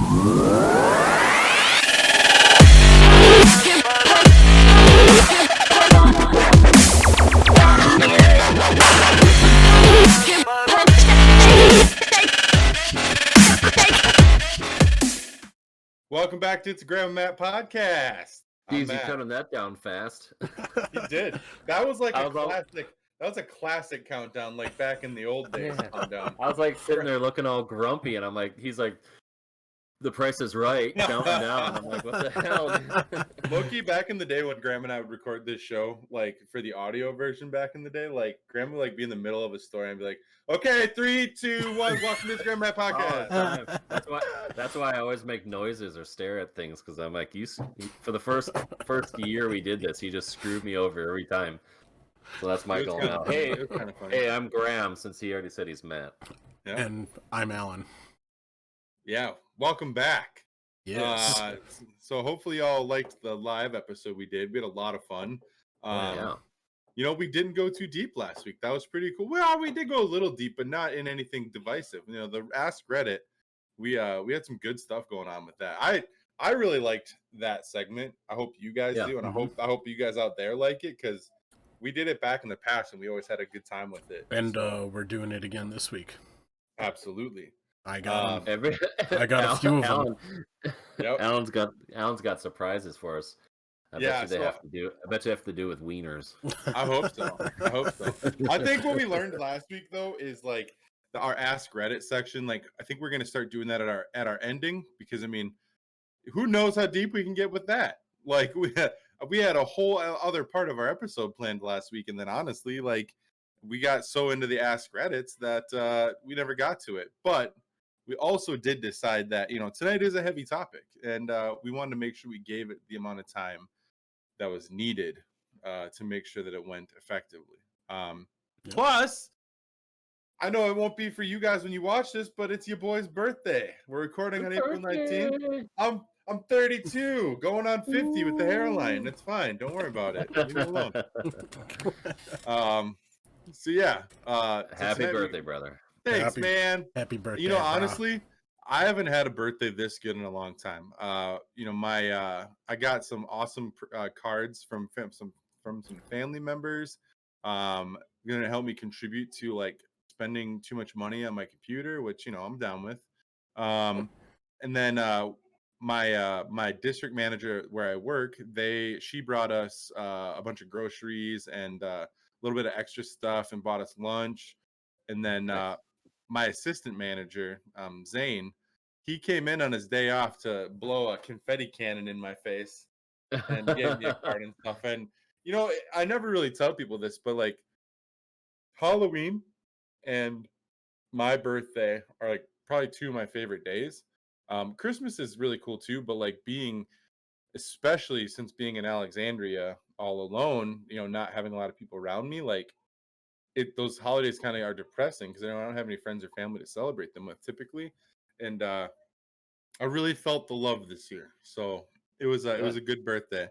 Welcome back to It's a Graham Matt podcast. Jeez, you counted that down fast. He did. That was like a classic. That was a classic countdown, like back in the old days. Yeah. Countdown. I was like sitting there looking all grumpy, and I'm like, he's like, the price is right, counting down. I'm like, what the hell? Loki, back in the day when Graham and I would record this show, like for the audio version back in the day, like Graham would like be in the middle of a story and be like, "Okay, 3, 2, 1, welcome to this Graham Matt podcast." That's why I always make noises or stare at things, because I'm like, for the first year we did this, he just screwed me over every time. So that's my goal now. Hey, I'm Graham, since he already said he's Matt. Yeah. And I'm Alan. Yeah, welcome back. Yes. So hopefully y'all liked the live episode we did. We had a lot of fun. You know, we didn't go too deep last week. That was pretty cool. Well, we did go a little deep, but not in anything divisive. You know, the Ask Reddit, we had some good stuff going on with that. I really liked that segment. I hope you guys do, and I hope you guys out there like it, because we did it back in the past and we always had a good time with it. And we're doing it again this week. Absolutely. I got a few of them. Yep. Alan's got surprises for us. I bet you have to do with wieners. I hope so. I think what we learned last week though is like our Ask Reddit section. Like I think we're gonna start doing that at our ending, because I mean, who knows how deep we can get with that? Like we had a whole other part of our episode planned last week, and then honestly, like we got so into the Ask Reddits that we never got to it. But we also did decide that, you know, tonight is a heavy topic, and we wanted to make sure we gave it the amount of time that was needed to make sure that it went effectively. Plus, I know it won't be for you guys when you watch this, but it's your boy's birthday. We're recording on April 19th. I'm 32, going on 50 with the hairline. It's fine. Don't worry about it. Leave me alone. So yeah. Happy birthday, brother. Thanks, man. Happy birthday. You know, honestly, I haven't had a birthday this good in a long time. You know, I got some awesome cards from some family members. Gonna help me contribute to like spending too much money on my computer, which, you know, I'm down with. And then my district manager where I work, she brought us a bunch of groceries and a little bit of extra stuff and bought us lunch. And then my assistant manager, Zane, he came in on his day off to blow a confetti cannon in my face and gave me a card and stuff. And, you know, I never really tell people this, but like Halloween and my birthday are like probably two of my favorite days. Christmas is really cool too, but like especially since being in Alexandria all alone, you know, not having a lot of people around me, like those holidays kind of are depressing because I don't have any friends or family to celebrate them with typically. And I really felt the love this year. So it was a good birthday.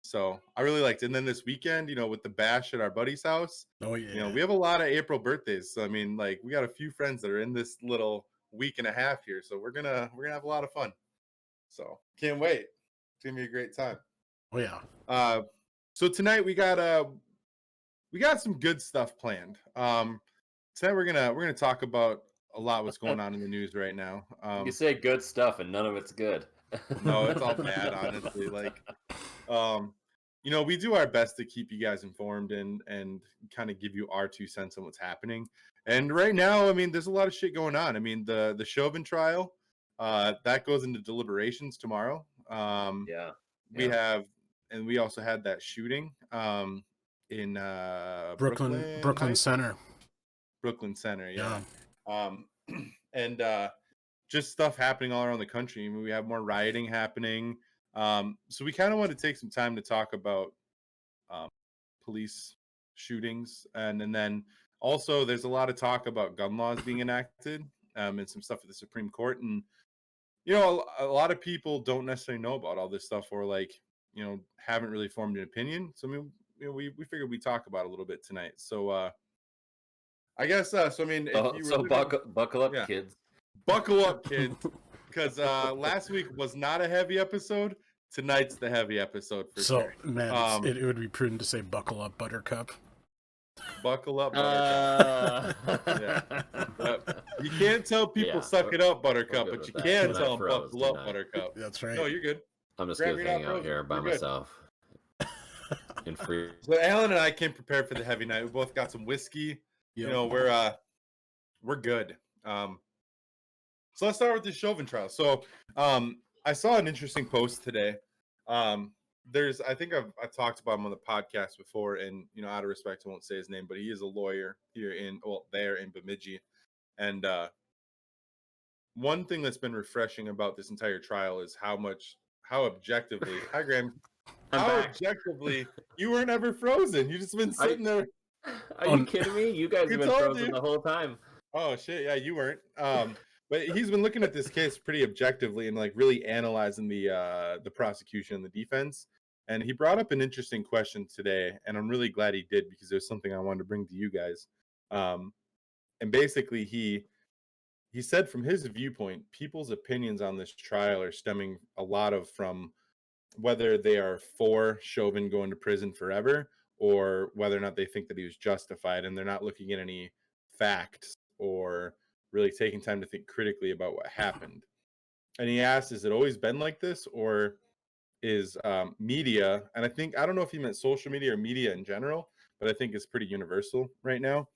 So I really liked it. And then this weekend, you know, with the bash at our buddy's house. Oh yeah. You know, we have a lot of April birthdays. So I mean, like we got a few friends that are in this little week and a half here. So we're gonna have a lot of fun. So can't wait. It's gonna be a great time. Oh yeah. So tonight we got some good stuff planned. Tonight we're gonna talk about a lot what's going on in the news right now. You say good stuff and none of it's good. No, it's all bad, honestly. Like, you know, we do our best to keep you guys informed and kind of give you our 2 cents on what's happening. And right now, I mean, there's a lot of shit going on. I mean, the Chauvin Trial, that goes into deliberations tomorrow. We also had that shooting in Brooklyn Center. Brooklyn Center, yeah. And just stuff happening all around the country. I mean, we have more rioting happening. So we kind of want to take some time to talk about police shootings, and then also there's a lot of talk about gun laws being enacted, and some stuff at the Supreme Court. And you know, a lot of people don't necessarily know about all this stuff, or like, you know, haven't really formed an opinion. So I mean, you know, we figured we'd talk about it a little bit tonight. So I guess so. I mean, buckle up, kids. Buckle up, kids. because last week was not a heavy episode. Tonight's the heavy episode for sure. So, man, it would be prudent to say buckle up, Buttercup. Buckle up, Buttercup. Yep. You can't tell people suck it up, Buttercup, but you can tell them buckle up, Buttercup. That's right. No, you're good. I'm just going to hang out here by myself. In free. So Alan and I came prepared for the heavy night. We both got some whiskey. Yep. You know, we're good. So let's start with the Chauvin trial. So I saw an interesting post today. I think I've talked about him on the podcast before, and you know, out of respect, I won't say his name, but he is a lawyer here there in Bemidji. And one thing that's been refreshing about this entire trial is how objectively, hi Graham, objectively you weren't ever frozen. You just been sitting there. Are you kidding me? You guys have been frozen the whole time. Oh shit, yeah, you weren't. But he's been looking at this case pretty objectively and like really analyzing the prosecution and the defense. And he brought up an interesting question today, and I'm really glad he did because there's something I wanted to bring to you guys. And basically, he said from his viewpoint, people's opinions on this trial are stemming a lot from whether they are for Chauvin going to prison forever or whether or not they think that he was justified, and they're not looking at any facts or really taking time to think critically about what happened. And he asked, has it always been like this, or is media, and I don't know if he meant social media or media in general, but I think it's pretty universal right now.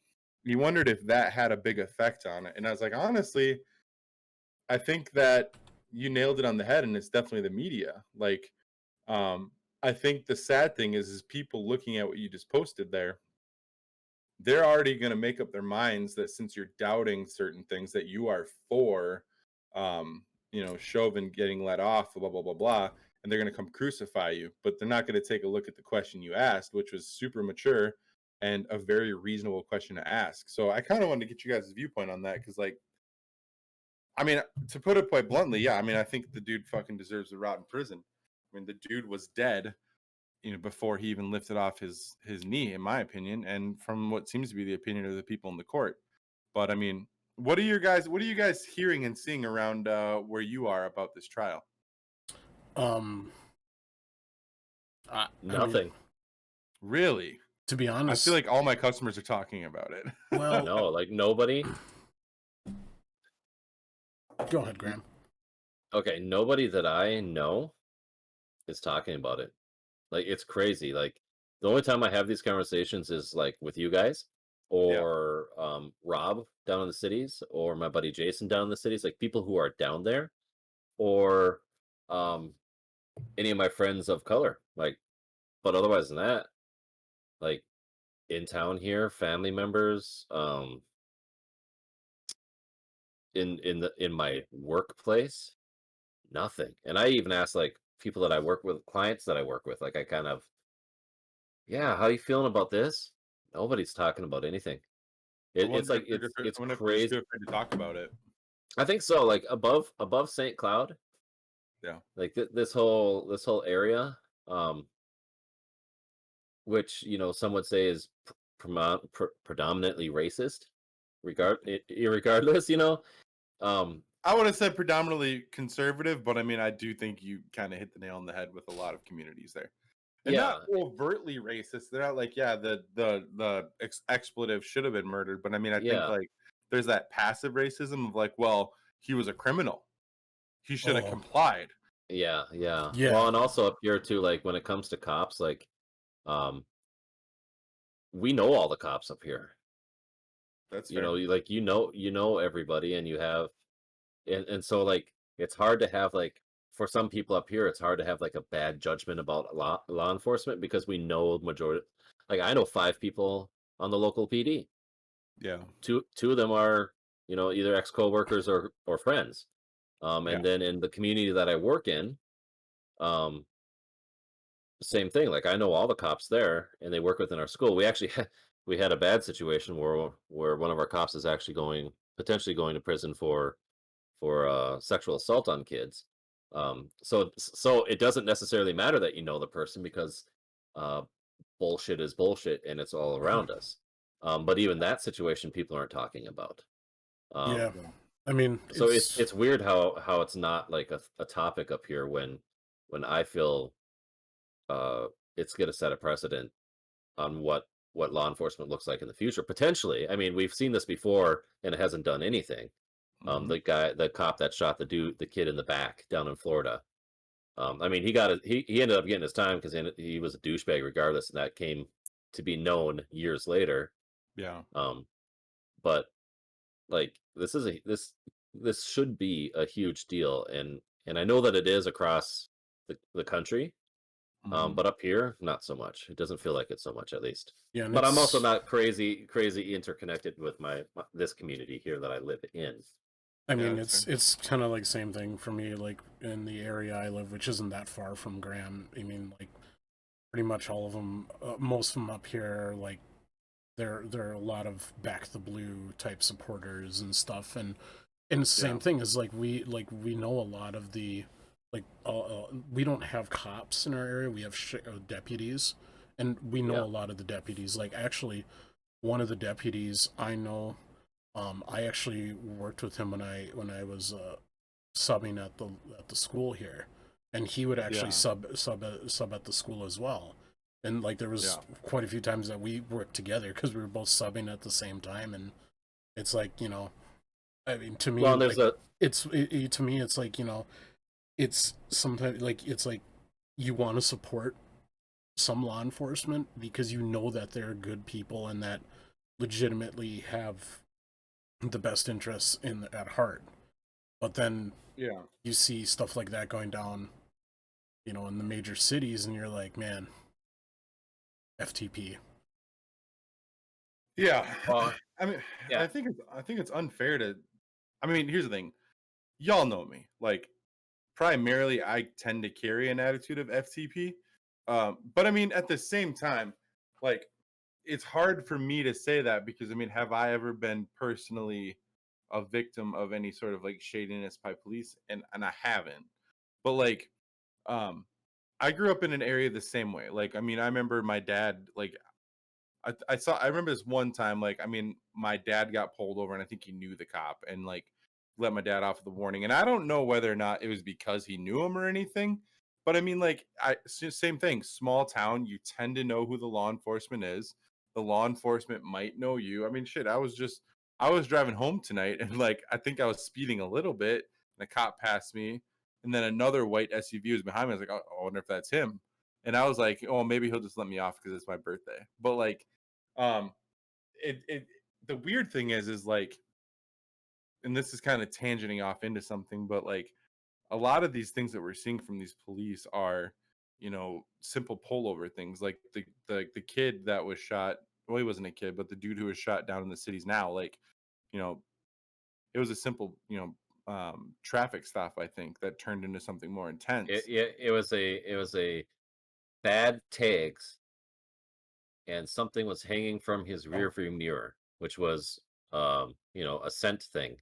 He wondered if that had a big effect on it. And I was like, honestly, I think that you nailed it on the head, and it's definitely the media. Like, I think the sad thing is people looking at what you just posted there, they're already going to make up their minds that since you're doubting certain things that you are for, Chauvin getting let off, blah, blah, blah, blah, and they're going to come crucify you. But they're not going to take a look at the question you asked, which was super mature and a very reasonable question to ask. So I kind of wanted to get you guys' viewpoint on that because, like, I mean, to put it quite bluntly, yeah, I mean, I think the dude fucking deserves to rot in prison. I mean, the dude was dead, before he even lifted off his knee, in my opinion, and from what seems to be the opinion of the people in the court. But I mean, what are you guys hearing and seeing around where you are about this trial? Nothing. Really? To be honest, I feel like all my customers are talking about it. Well, no, like nobody. Go ahead, Graham. Okay, nobody that I know is talking about it. Like, it's crazy. Like, the only time I have these conversations is like with you guys or Rob down in the cities or my buddy Jason down in the cities, like people who are down there, or any of my friends of color. Like, but otherwise than that, like in town here, family members, in my workplace, nothing. And I even asked like people that I work with, clients that I work with, like I kind of, yeah, how are you feeling about this? Nobody's talking about anything. It's like it's crazy to talk about it. I think so. Like above St. Cloud, yeah. Like this whole area, which some would say is predominantly racist. Regardless, I would have said predominantly conservative, but I mean, I do think you kind of hit the nail on the head with a lot of communities there. And not overtly racist. They're not like, the expletive should have been murdered. But I mean, I think like there's that passive racism of like, well, he was a criminal. He should have complied. Yeah. Well, and also up here too, like when it comes to cops, like, we know all the cops up here. That's fair. Like everybody, and you have, and so like it's hard to have like. For some people up here, it's hard to have like a bad judgment about law enforcement because we know the majority. Like I know 5 people on the local PD. Yeah, two of them are either ex coworkers or friends. And then in the community that I work in, same thing. Like I know all the cops there, and they work within our school. We actually we had a bad situation where one of our cops is actually potentially going to prison for sexual assault on kids. So it doesn't necessarily matter that you know the person because bullshit is bullshit and it's all around us. But even that situation people aren't talking about. I mean, So it's weird how it's not like a topic up here when I feel it's going to set a precedent on what law enforcement looks like in the future potentially. I mean, we've seen this before and it hasn't done anything. The cop that shot the kid in the back down in Florida. I mean, he ended up getting his time because he was a douchebag regardless, and that came to be known years later. Yeah. But like this should be a huge deal, and I know that it is across the country. But up here, not so much. It doesn't feel like it so much, at least. Yeah, but I'm also not crazy interconnected with this community here that I live in. I mean, it's kind of like same thing for me, like in the area I live, which isn't that far from Graham. I mean, like pretty much all of them, most of them up here, like there are a lot of back the blue type supporters and stuff, and the same thing is like we know a lot of the we don't have cops in our area. We have deputies, and we know a lot of the deputies. Like actually, one of the deputies I know. I actually worked with him when I was subbing at the school here, and he would actually sub at the school as well. And like there was quite a few times that we worked together because we were both subbing at the same time, and it's like I mean to me, to me it's like it's sometimes like it's like you want to support some law enforcement because you know that they're good people and that legitimately have the best interests at heart, but then you see stuff like that going down in the major cities and you're like, man, FTP. I mean, I think it's unfair to, I mean, here's the thing, y'all know me, like primarily I tend to carry an attitude of FTP, but I mean at the same time, like it's hard for me to say that because I mean, have I ever been personally a victim of any sort of like shadiness by police? And I haven't. But like, I grew up in an area the same way. Like, I mean, I remember my dad. Like, I remember this one time. Like, I mean, my dad got pulled over, and I think he knew the cop, and like let my dad off with the warning. And I don't know whether or not it was because he knew him or anything. But I mean, like, same thing. Small town, you tend to know who the law enforcement is. The law enforcement might know you. I mean, shit. I was driving home tonight, and like I think I was speeding a little bit, and a cop passed me, and then another white SUV was behind me. I was like, oh, I wonder if that's him. And I was like, oh, maybe he'll just let me off because it's my birthday. But like, um, it the weird thing is like, and this is kind of tangenting off into something, but like a lot of these things that we're seeing from these police are, simple pullover things. Like the kid that was shot. Well, he wasn't a kid, but the dude who was shot down in the cities now, like, you know, it was a simple, traffic stop, I think, that turned into something more intense. It was a bad tags, and something was hanging from his rearview mirror, which was a scent thing,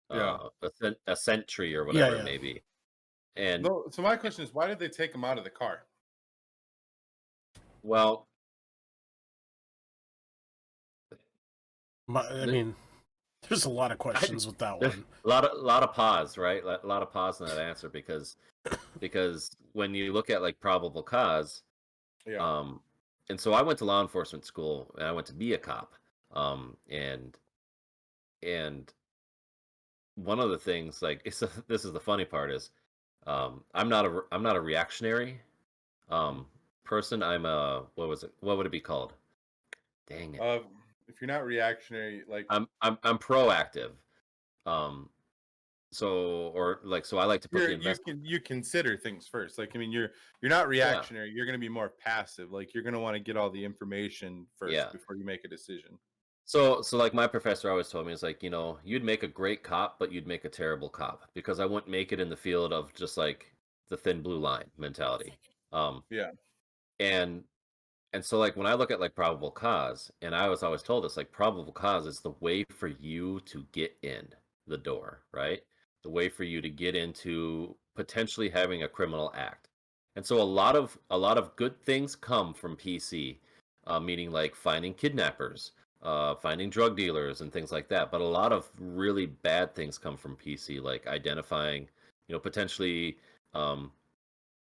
a scent tree or whatever it may be. And no, so my question is, why did they take him out of the car? Well, I mean, there's a lot of questions with that one. A lot of pause, right? A lot of pause in that answer because when you look at like probable cause, and so I went to law enforcement school and I went to be a cop, and one of the things like this is the funny part is, I'm not a reactionary person. I'm a what would it be called? Dang it. If you're not reactionary, like I'm proactive. So I like to put you consider things first. Like, I mean, you're not reactionary. You're going to be more passive. Like, you're going to want to get all the information first before you make a decision. So like my professor always told me, is like, you'd make a great cop, but you'd make a terrible cop because I wouldn't make it in the field of just like the thin blue line mentality. And so like when I look at like probable cause, and I was always told this, like probable cause is the way for you to get in the door, right? The way for you to get into potentially having a criminal act. And so a lot of good things come from PC, meaning like finding kidnappers, finding drug dealers and things like that. But a lot of really bad things come from PC, like identifying, potentially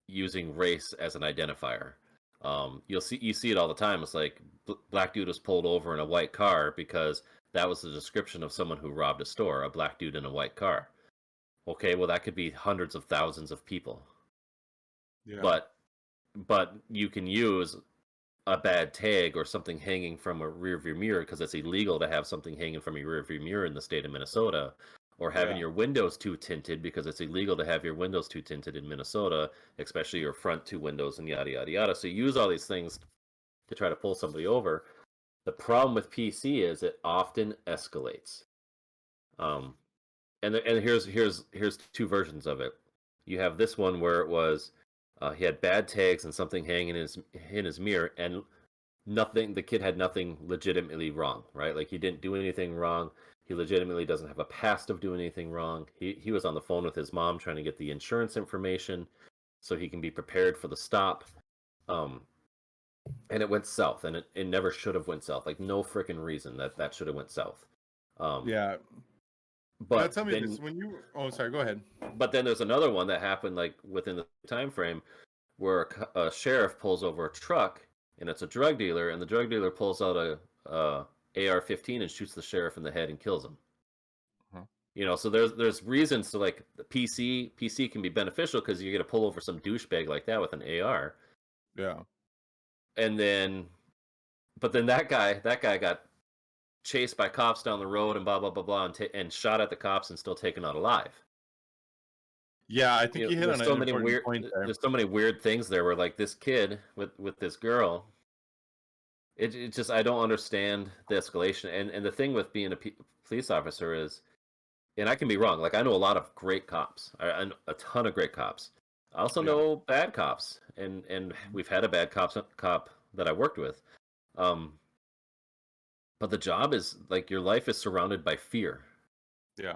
using race as an identifier. You see it all the time. It's like black dude was pulled over in a white car because that was the description of someone who robbed a store, a black dude in a white car. Okay, well that could be hundreds of thousands of people. Yeah. But you can use a bad tag or something hanging from a rear view mirror, because it's illegal to have something hanging from your rear view mirror in the state of Minnesota, or having your windows two tinted, because it's illegal to have your windows two tinted in Minnesota, especially your front two windows, and yada yada yada. So you use all these things to try to pull somebody over. The problem with PC is it often escalates. And here's two versions of it. You have this one where it was he had bad tags and something hanging in his mirror, and the kid had nothing legitimately wrong, right? Like he didn't do anything wrong. He legitimately doesn't have a past of doing anything wrong. He was on the phone with his mom trying to get the insurance information so he can be prepared for the stop. And it went south, and it never should have went south. Like no freaking reason that should have went south. Yeah. But now tell me this, when you sorry, go ahead. But then there's another one that happened like within the time frame where a sheriff pulls over a truck, and it's a drug dealer, and the drug dealer pulls out a AR-15 and shoots the sheriff in the head and kills him. So there's reasons to, like, the PC can be beneficial because you get to pull over some douchebag like that with an AR. Yeah. And then, but then that guy got chased by cops down the road and blah blah blah blah, and shot at the cops and still taken out alive. Yeah, I think you hit on an important point there. There's so many weird things there where, like, this kid with this girl, it just, I don't understand the escalation. And the thing with being a police officer is, and I can be wrong, like I know a lot of great cops. I know a ton of great cops. I also know bad cops, and we've had a bad cop that I worked with. But the job is, like, your life is surrounded by fear. Yeah.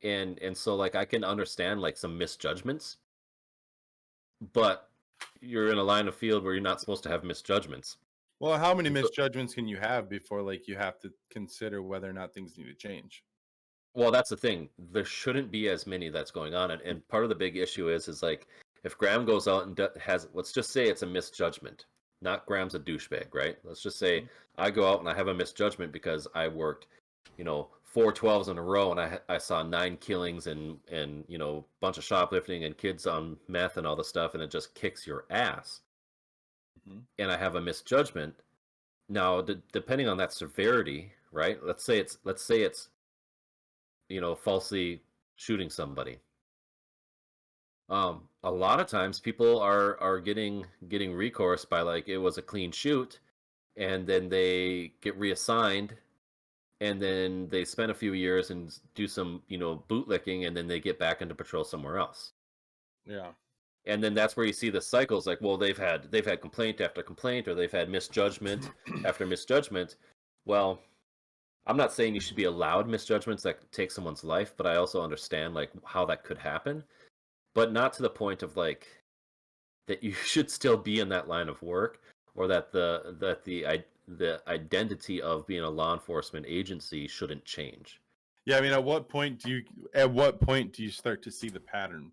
And so, like, I can understand, like, some misjudgments, but you're in a line of field where you're not supposed to have misjudgments. Well, how many misjudgments can you have before, like, you have to consider whether or not things need to change? Well, that's the thing. There shouldn't be as many that's going on. And part of the big issue is like, if Graham goes out and has, let's just say it's a misjudgment. Not Graham's a douchebag, right? Let's just say I go out and I have a misjudgment because I worked, 4 12s in a row, and I saw 9 killings and bunch of shoplifting and kids on meth and all this stuff, and it just kicks your ass. And I have a misjudgment. Now, depending on that severity, right? Let's say it's falsely shooting somebody. A lot of times people are getting recourse by, like, it was a clean shoot, and then they get reassigned, and then they spend a few years and do some, bootlicking, and then they get back into patrol somewhere else. Yeah. And then that's where you see the cycles, like, well, they've had complaint after complaint, or they've had misjudgment after misjudgment. Well, I'm not saying you should be allowed misjudgments that take someone's life, but I also understand, like, how that could happen, but not to the point of, like, that you should still be in that line of work, or that the identity of being a law enforcement agency shouldn't change. Yeah, I mean, at what point do you start to see the pattern?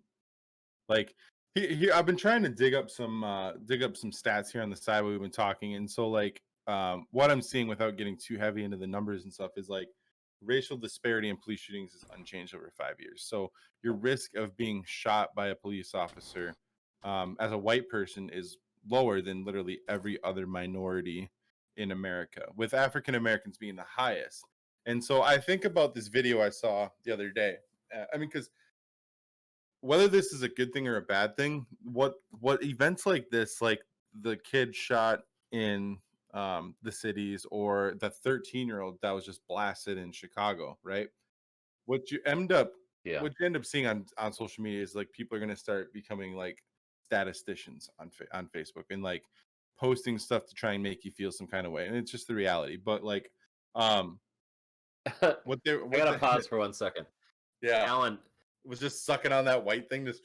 Like, here I've been trying to dig up some stats here on the side while we've been talking, and so, like, what I'm seeing, without getting too heavy into the numbers and stuff, is, like, racial disparity in police shootings is unchanged over 5 years. So your risk of being shot by a police officer as a white person is lower than literally every other minority in America, with African Americans being the highest. And so I think about this video I saw the other day. I mean, because whether this is a good thing or a bad thing, what events like this, like the kid shot in the cities, or the 13-year-old that was just blasted in Chicago, right? What you end up seeing on social media is, like, people are going to start becoming, like, statisticians on Facebook, and, like, posting stuff to try and make you feel some kind of way, and it's just the reality. But, like, I gotta pause for 1 second. Yeah, Alan was just sucking on that white thing, just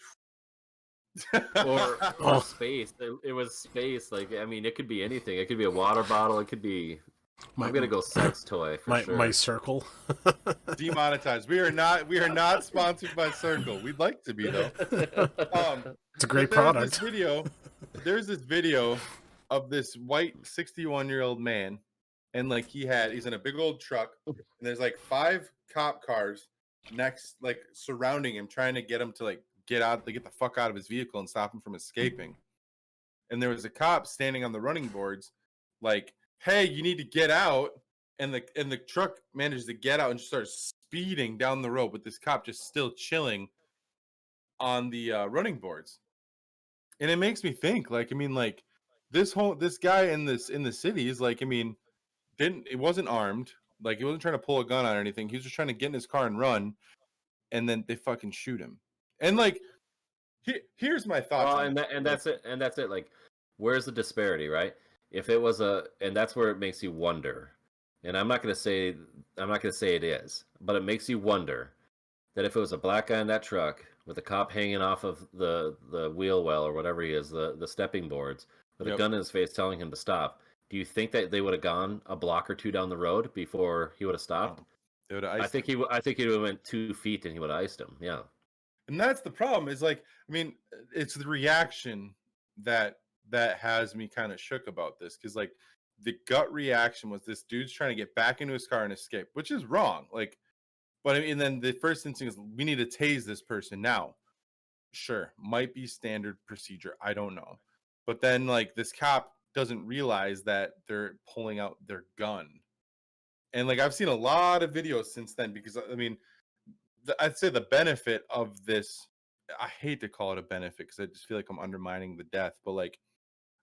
or space. It was space. Like, I mean, it could be anything. It could be a water bottle. It could be I'm gonna go sex toy for sure. My circle. Demonetized. We are not sponsored by Circle. We'd like to be though. It's a great product. There's this video of this white 61-year-old man, and like he's in a big old truck, and there's like 5 cop cars next, like surrounding him, trying to get him to like get the fuck out of his vehicle and stop him from escaping. And there was a cop standing on the running boards, like, "Hey, you need to get out." And the truck manages to get out and just starts speeding down the road, with this cop just still chilling on the running boards. And it makes me think, like, I mean, like this guy in the city is like, I mean, it wasn't armed, like he wasn't trying to pull a gun out or anything. He was just trying to get in his car and run, and then they fucking shoot him. And like, here's my thoughts. That's it. Like, where's the disparity, right? If it was and that's where it makes you wonder. And I'm not gonna say it is, but it makes you wonder that if it was a black guy in that truck with a cop hanging off of the wheel well or whatever he is, the stepping boards, with a gun in his face telling him to stop, do you think that they would have gone a block or two down the road before he would have stopped? They would have iced I think he would have went 2 feet and he would have iced him. Yeah. And that's the problem, is like, I mean, it's the reaction that has me kind of shook about this, because like the gut reaction was this dude's trying to get back into his car and escape, which is wrong. Like, but I mean, then the first instinct is we need to tase this person now. Sure, might be standard procedure. I don't know. But then like this cop doesn't realize that they're pulling out their gun. And like I've seen a lot of videos since then, because I mean, I'd say the benefit of this, I hate to call it a benefit because I just feel like I'm undermining the death, but like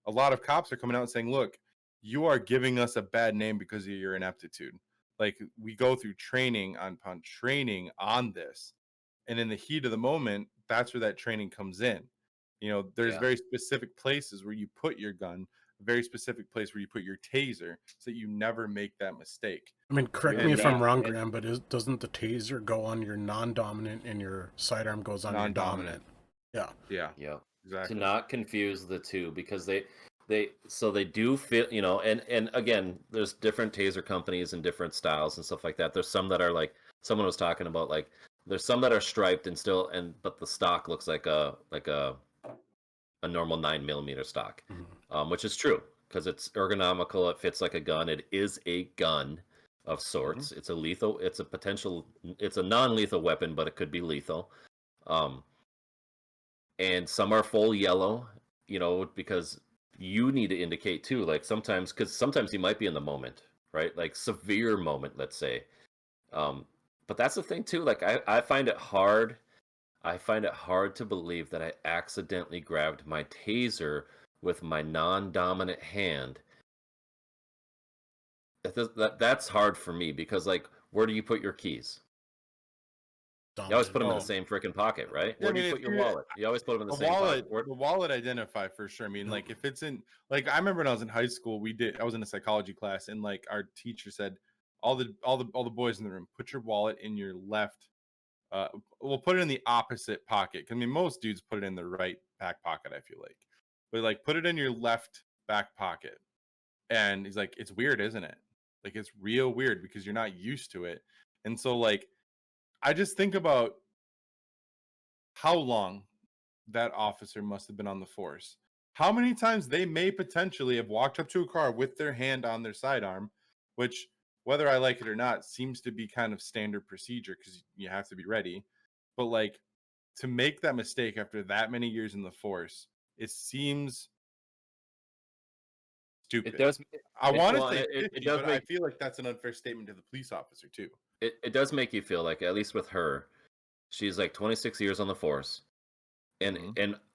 a lot of cops are coming out and saying, look, you are giving us a bad name because of your ineptitude. Like, we go through training on this, and in the heat of the moment, that's where that training comes in. You know, there's very specific places where you put your gun, a very specific place where you put your taser, so that you never make that mistake. I mean, correct me if I'm wrong, Graham, but doesn't the taser go on your non-dominant and your sidearm goes on your dominant? Yeah. Exactly. To not confuse the two, because they do fit, you know, and again, there's different taser companies and different styles and stuff like that. There's some that are like, someone was talking about, like, there's some that are striped but the stock looks like a normal 9mm stock, which is true because it's ergonomical. It fits like a gun. It is a gun of sorts. It's a non-lethal weapon, but it could be lethal. And some are full yellow, you know, because you need to indicate too, like sometimes you might be in the moment, right? Like severe moment, let's say. But that's the thing too. Like I find it hard to believe that I accidentally grabbed my taser with my non-dominant hand. That's hard for me, because like, where do you put your keys? You always put them in the same freaking pocket, right? Where do you put your wallet? You always put them in the same pocket. The wallet identify for sure. I mean, like if it's in, like I remember when I was in high school, I was in a psychology class, and like our teacher said, all the boys in the room, put your wallet in your left. We'll put it in the opposite pocket. I mean, most dudes put it in the right back pocket, I feel like, but like put it in your left back pocket. And he's like, it's weird, isn't it? Like, it's real weird because you're not used to it. And so like, I just think about how long that officer must have been on the force. How many times they may potentially have walked up to a car with their hand on their sidearm, which, whether I like it or not, seems to be kind of standard procedure because you have to be ready. But like, to make that mistake after that many years in the force, it seems stupid. It does. I want to say 50, but I feel like that's an unfair statement to the police officer too. It does make you feel like, at least with her, she's like 26 years on the force, and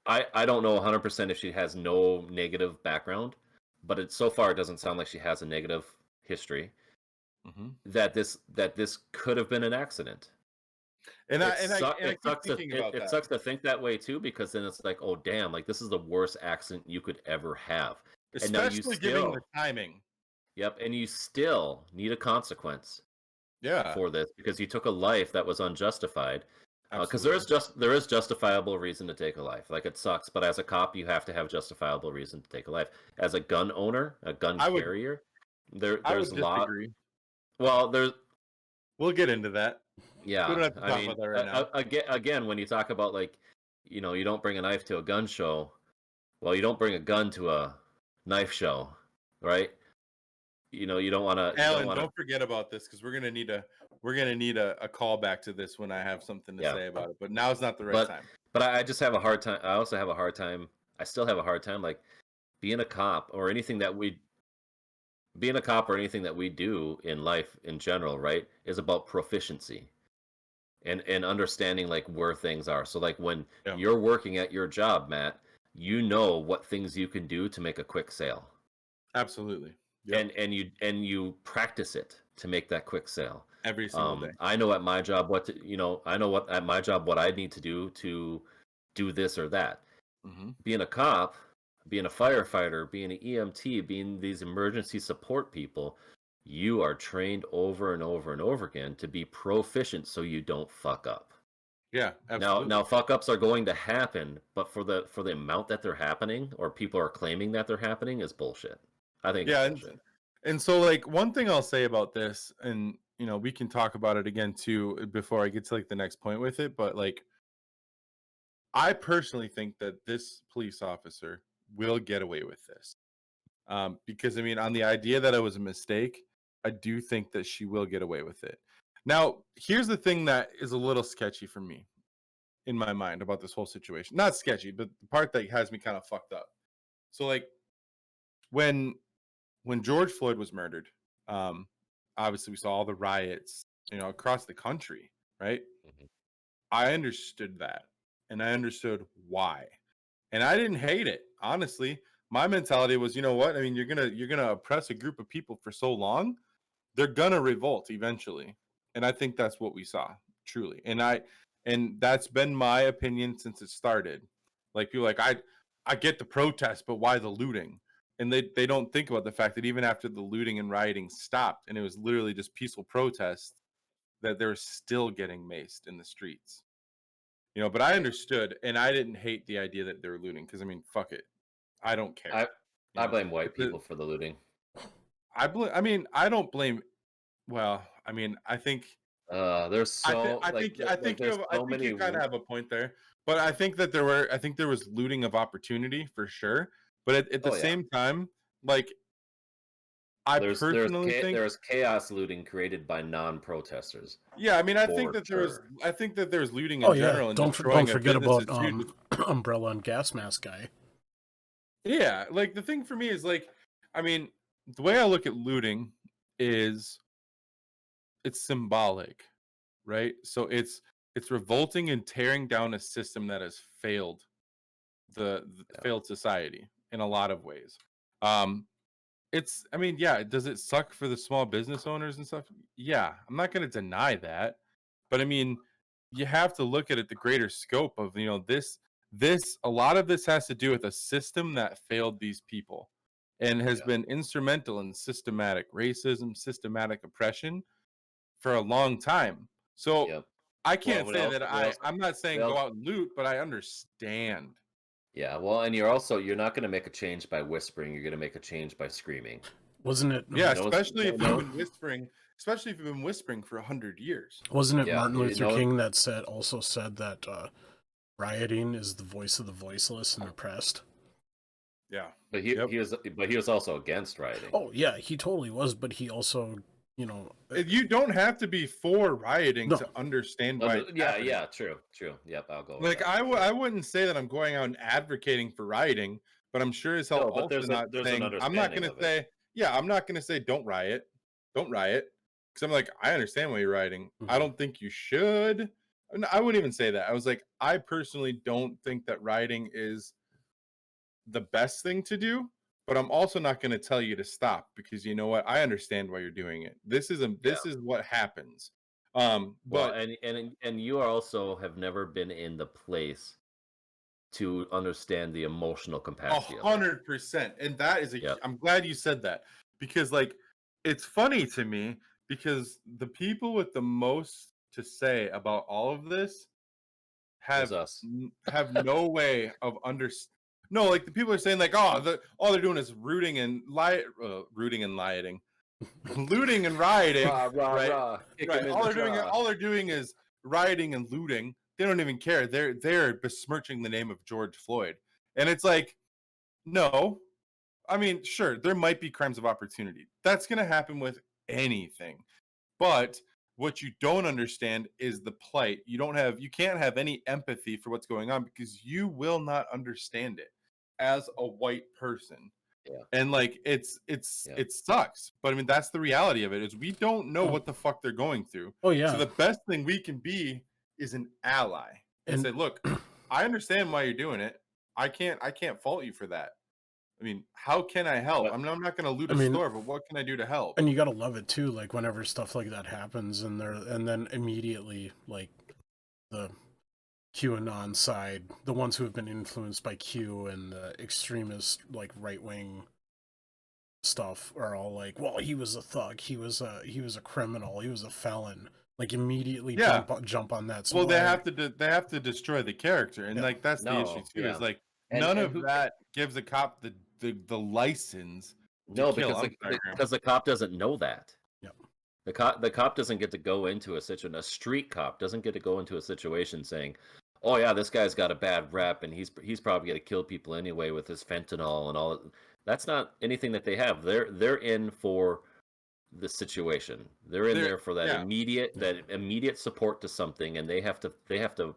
I don't know 100% if she has no negative background, but so far it doesn't sound like she has a negative history. That this could have been an accident. And it sucks to think that way too, because then it's like, oh damn, like this is the worst accident you could ever have, especially given the timing. Yep, and you still need a consequence. For this, because you took a life that was unjustified. Because there is justifiable reason to take a life. Like, it sucks, but as a cop, you have to have justifiable reason to take a life. As a gun owner, a gun carrier, There's a lot. Disagree. Well, we'll get into that. Yeah, we don't have to talk about that right now. Again, when you talk about like, you don't bring a knife to a gun show. Well, you don't bring a gun to a knife show, right? You don't want to. Alan, don't forget about this because we're gonna need a call back to this when I have something to say about it. But now is not the right time. But I just have a hard time. I also have a hard time. I still have a hard time, like being a cop or anything that we do in life in general, right? Is about proficiency and understanding like where things are. So like when you're working at your job, Matt, you know what things you can do to make a quick sale. Absolutely. Yep. And you practice it to make that quick sale every single day. I know at my job what I need to do this or that. Mm-hmm. Being a cop, being a firefighter, being an EMT, being these emergency support people, you are trained over and over and over again to be proficient so you don't fuck up. Yeah, absolutely. Now fuck ups are going to happen, but for the amount that they're happening or people are claiming that they're happening is bullshit. I think it's bullshit. And so like one thing I'll say about this, and we can talk about it again too before I get to like the next point with it, but like I personally think that this police officer will get away with this. Because on the idea that it was a mistake, I do think that she will get away with it. Now, here's the thing that is a little sketchy for me in my mind about this whole situation. Not sketchy, but the part that has me kind of fucked up. So like when George Floyd was murdered, obviously we saw all the riots, across the country, right? Mm-hmm. I understood that, and I understood why, and I didn't hate it. Honestly, my mentality was, you know what? You're gonna oppress a group of people for so long, they're gonna revolt eventually, and I think that's what we saw, truly. And that's been my opinion since it started. Like people like I get the protest, but why the looting? And they don't think about the fact that even after the looting and rioting stopped, and it was literally just peaceful protests, that they're still getting maced in the streets. But I understood, and I didn't hate the idea that they were looting because fuck it, I don't care. I blame white people for the looting. I don't blame. Well, I think there's so I think you kind of have a point there, but I think that there was looting of opportunity for sure. But at the same time, like there's chaos looting created by non-protesters. Yeah, I think that there's looting in general. And don't forget about umbrella and gas mask guy. Yeah, like the thing for me is like, the way I look at looting is it's symbolic, right? So it's revolting and tearing down a system that has failed failed society in a lot of ways. Does it suck for the small business owners and stuff? Yeah, I'm not going to deny that, but you have to look at it the greater scope of this. A lot of this has to do with a system that failed these people and has been instrumental in systematic racism, systematic oppression for a long time. So I can't say that I'm not saying go out and loot, but I understand. Yeah, well, and you're not going to make a change by whispering. You're going to make a change by screaming. Wasn't it? Yeah, especially if you've been whispering. Especially if you've been whispering for 100 years. Wasn't it Martin Luther King that said that rioting is the voice of the voiceless and oppressed? Yeah, but he was also against rioting. Oh yeah, he totally was. But he also, you don't have to be for rioting to understand why. Yeah, true. Yep, I'll go. Like I wouldn't say that I'm going out and advocating for rioting, but I'm sure as hell also not saying. I'm not going to say. Yeah, I'm not going to say don't riot. Because I'm like, I understand why you're rioting. Mm-hmm. I don't think you should. I wouldn't even say that. I was like, I personally don't think that rioting is the best thing to do, but I'm also not going to tell you to stop because you know what? I understand why you're doing it. This is what happens. But and you also have never been in the place to understand the emotional capacity. 100%, and that is I'm glad you said that because like it's funny to me. Because the people with the most to say about all of this have no way of understanding. No, like the people are saying like, all they're doing is rooting and rioting. looting and rioting. Right? Right. All they're doing is rioting and looting. They don't even care. They're besmirching the name of George Floyd, and it's like, no. I mean, sure, there might be crimes of opportunity. That's going to happen with anything. But what you don't understand is the plight. You can't have any empathy for what's going on because you will not understand it as a white person. Yeah. And like it sucks. But I mean, that's the reality of it, is we don't know what the fuck they're going through. Oh yeah. So the best thing we can be is an ally and say, look, I understand why you're doing it. I can't fault you for that. I mean, how can I help? I'm not going to loot a store, but what can I do to help? And you gotta love it too, like whenever stuff like that happens, and then immediately, like the QAnon side, the ones who have been influenced by Q and the extremist, like right wing stuff, are all like, "Well, he was a thug. He was a criminal. He was a felon." Like immediately jump on that. So well, they have to destroy the character, and like that's the issue too. Is like none of that gives a cop the license. No, because the cop doesn't know that. Yeah. The cop doesn't get to go into a situation. A street cop doesn't get to go into a situation saying, "Oh yeah, this guy's got a bad rep, and he's probably going to kill people anyway with his fentanyl and all." That's not anything that they have. They're in for the situation. They're in there for that immediate support to something, and they have to.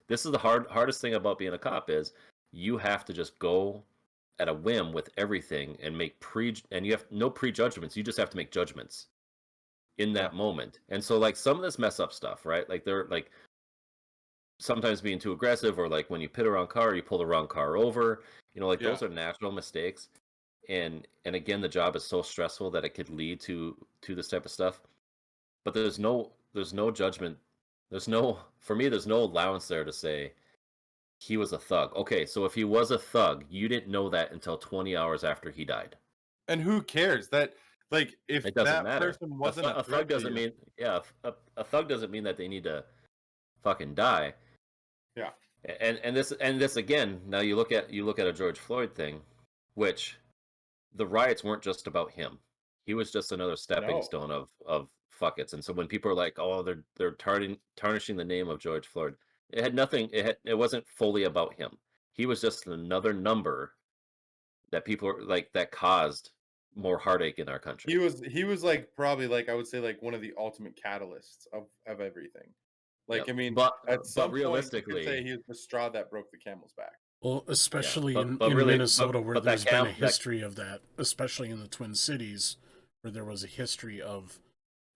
This is the hardest thing about being a cop, is you have to just go at a whim with everything and and you have no prejudgments. You just have to make judgments in that moment. And so like some of this mess up stuff, right? Like they're like sometimes being too aggressive, or like when you pit a wrong car, you pull the wrong car over, those are natural mistakes. And again, the job is so stressful that it could lead to this type of stuff. But there's no judgment. For me, there's no allowance there to say he was a thug. Okay, so if he was a thug, you didn't know that until 20 hours after he died. And who cares? That, like, if it doesn't that matter. person wasn't a thug doesn't mean a thug doesn't mean that they need to fucking die. Yeah. And this again, now you look at a George Floyd thing, which the riots weren't just about him. He was just another stepping stone of fuckets. And so when people are like, "Oh, they're tarnishing the name of George Floyd," it had nothing. It wasn't fully about him. He was just another number that people are like that caused more heartache in our country. He was like probably like I would say like one of the ultimate catalysts of everything. Like I mean, but realistically, point, you could say he was the straw that broke the camel's back. Well, especially in Minnesota, where there's been a history of that, especially in the Twin Cities, where there was a history of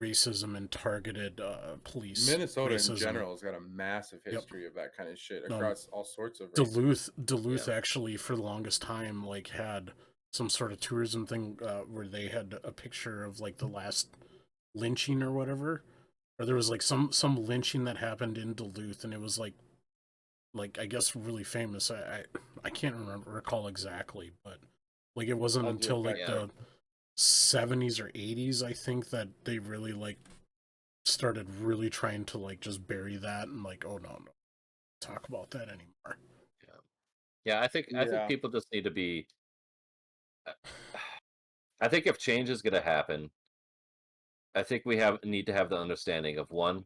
racism and targeted police. Minnesota in general has got a massive history of that kind of shit across all sorts of races. Duluth actually, for the longest time, like had some sort of tourism thing where they had a picture of like the last lynching or whatever, or there was like some lynching that happened in Duluth, and it was like I guess really famous. I can't recall exactly, but like it wasn't until like the 70s or 80s, I think, that they really like started really trying to like just bury that and like, oh no, talk about that anymore. I think people just need to be. I think if change is going to happen, I think we need to have the understanding of, one,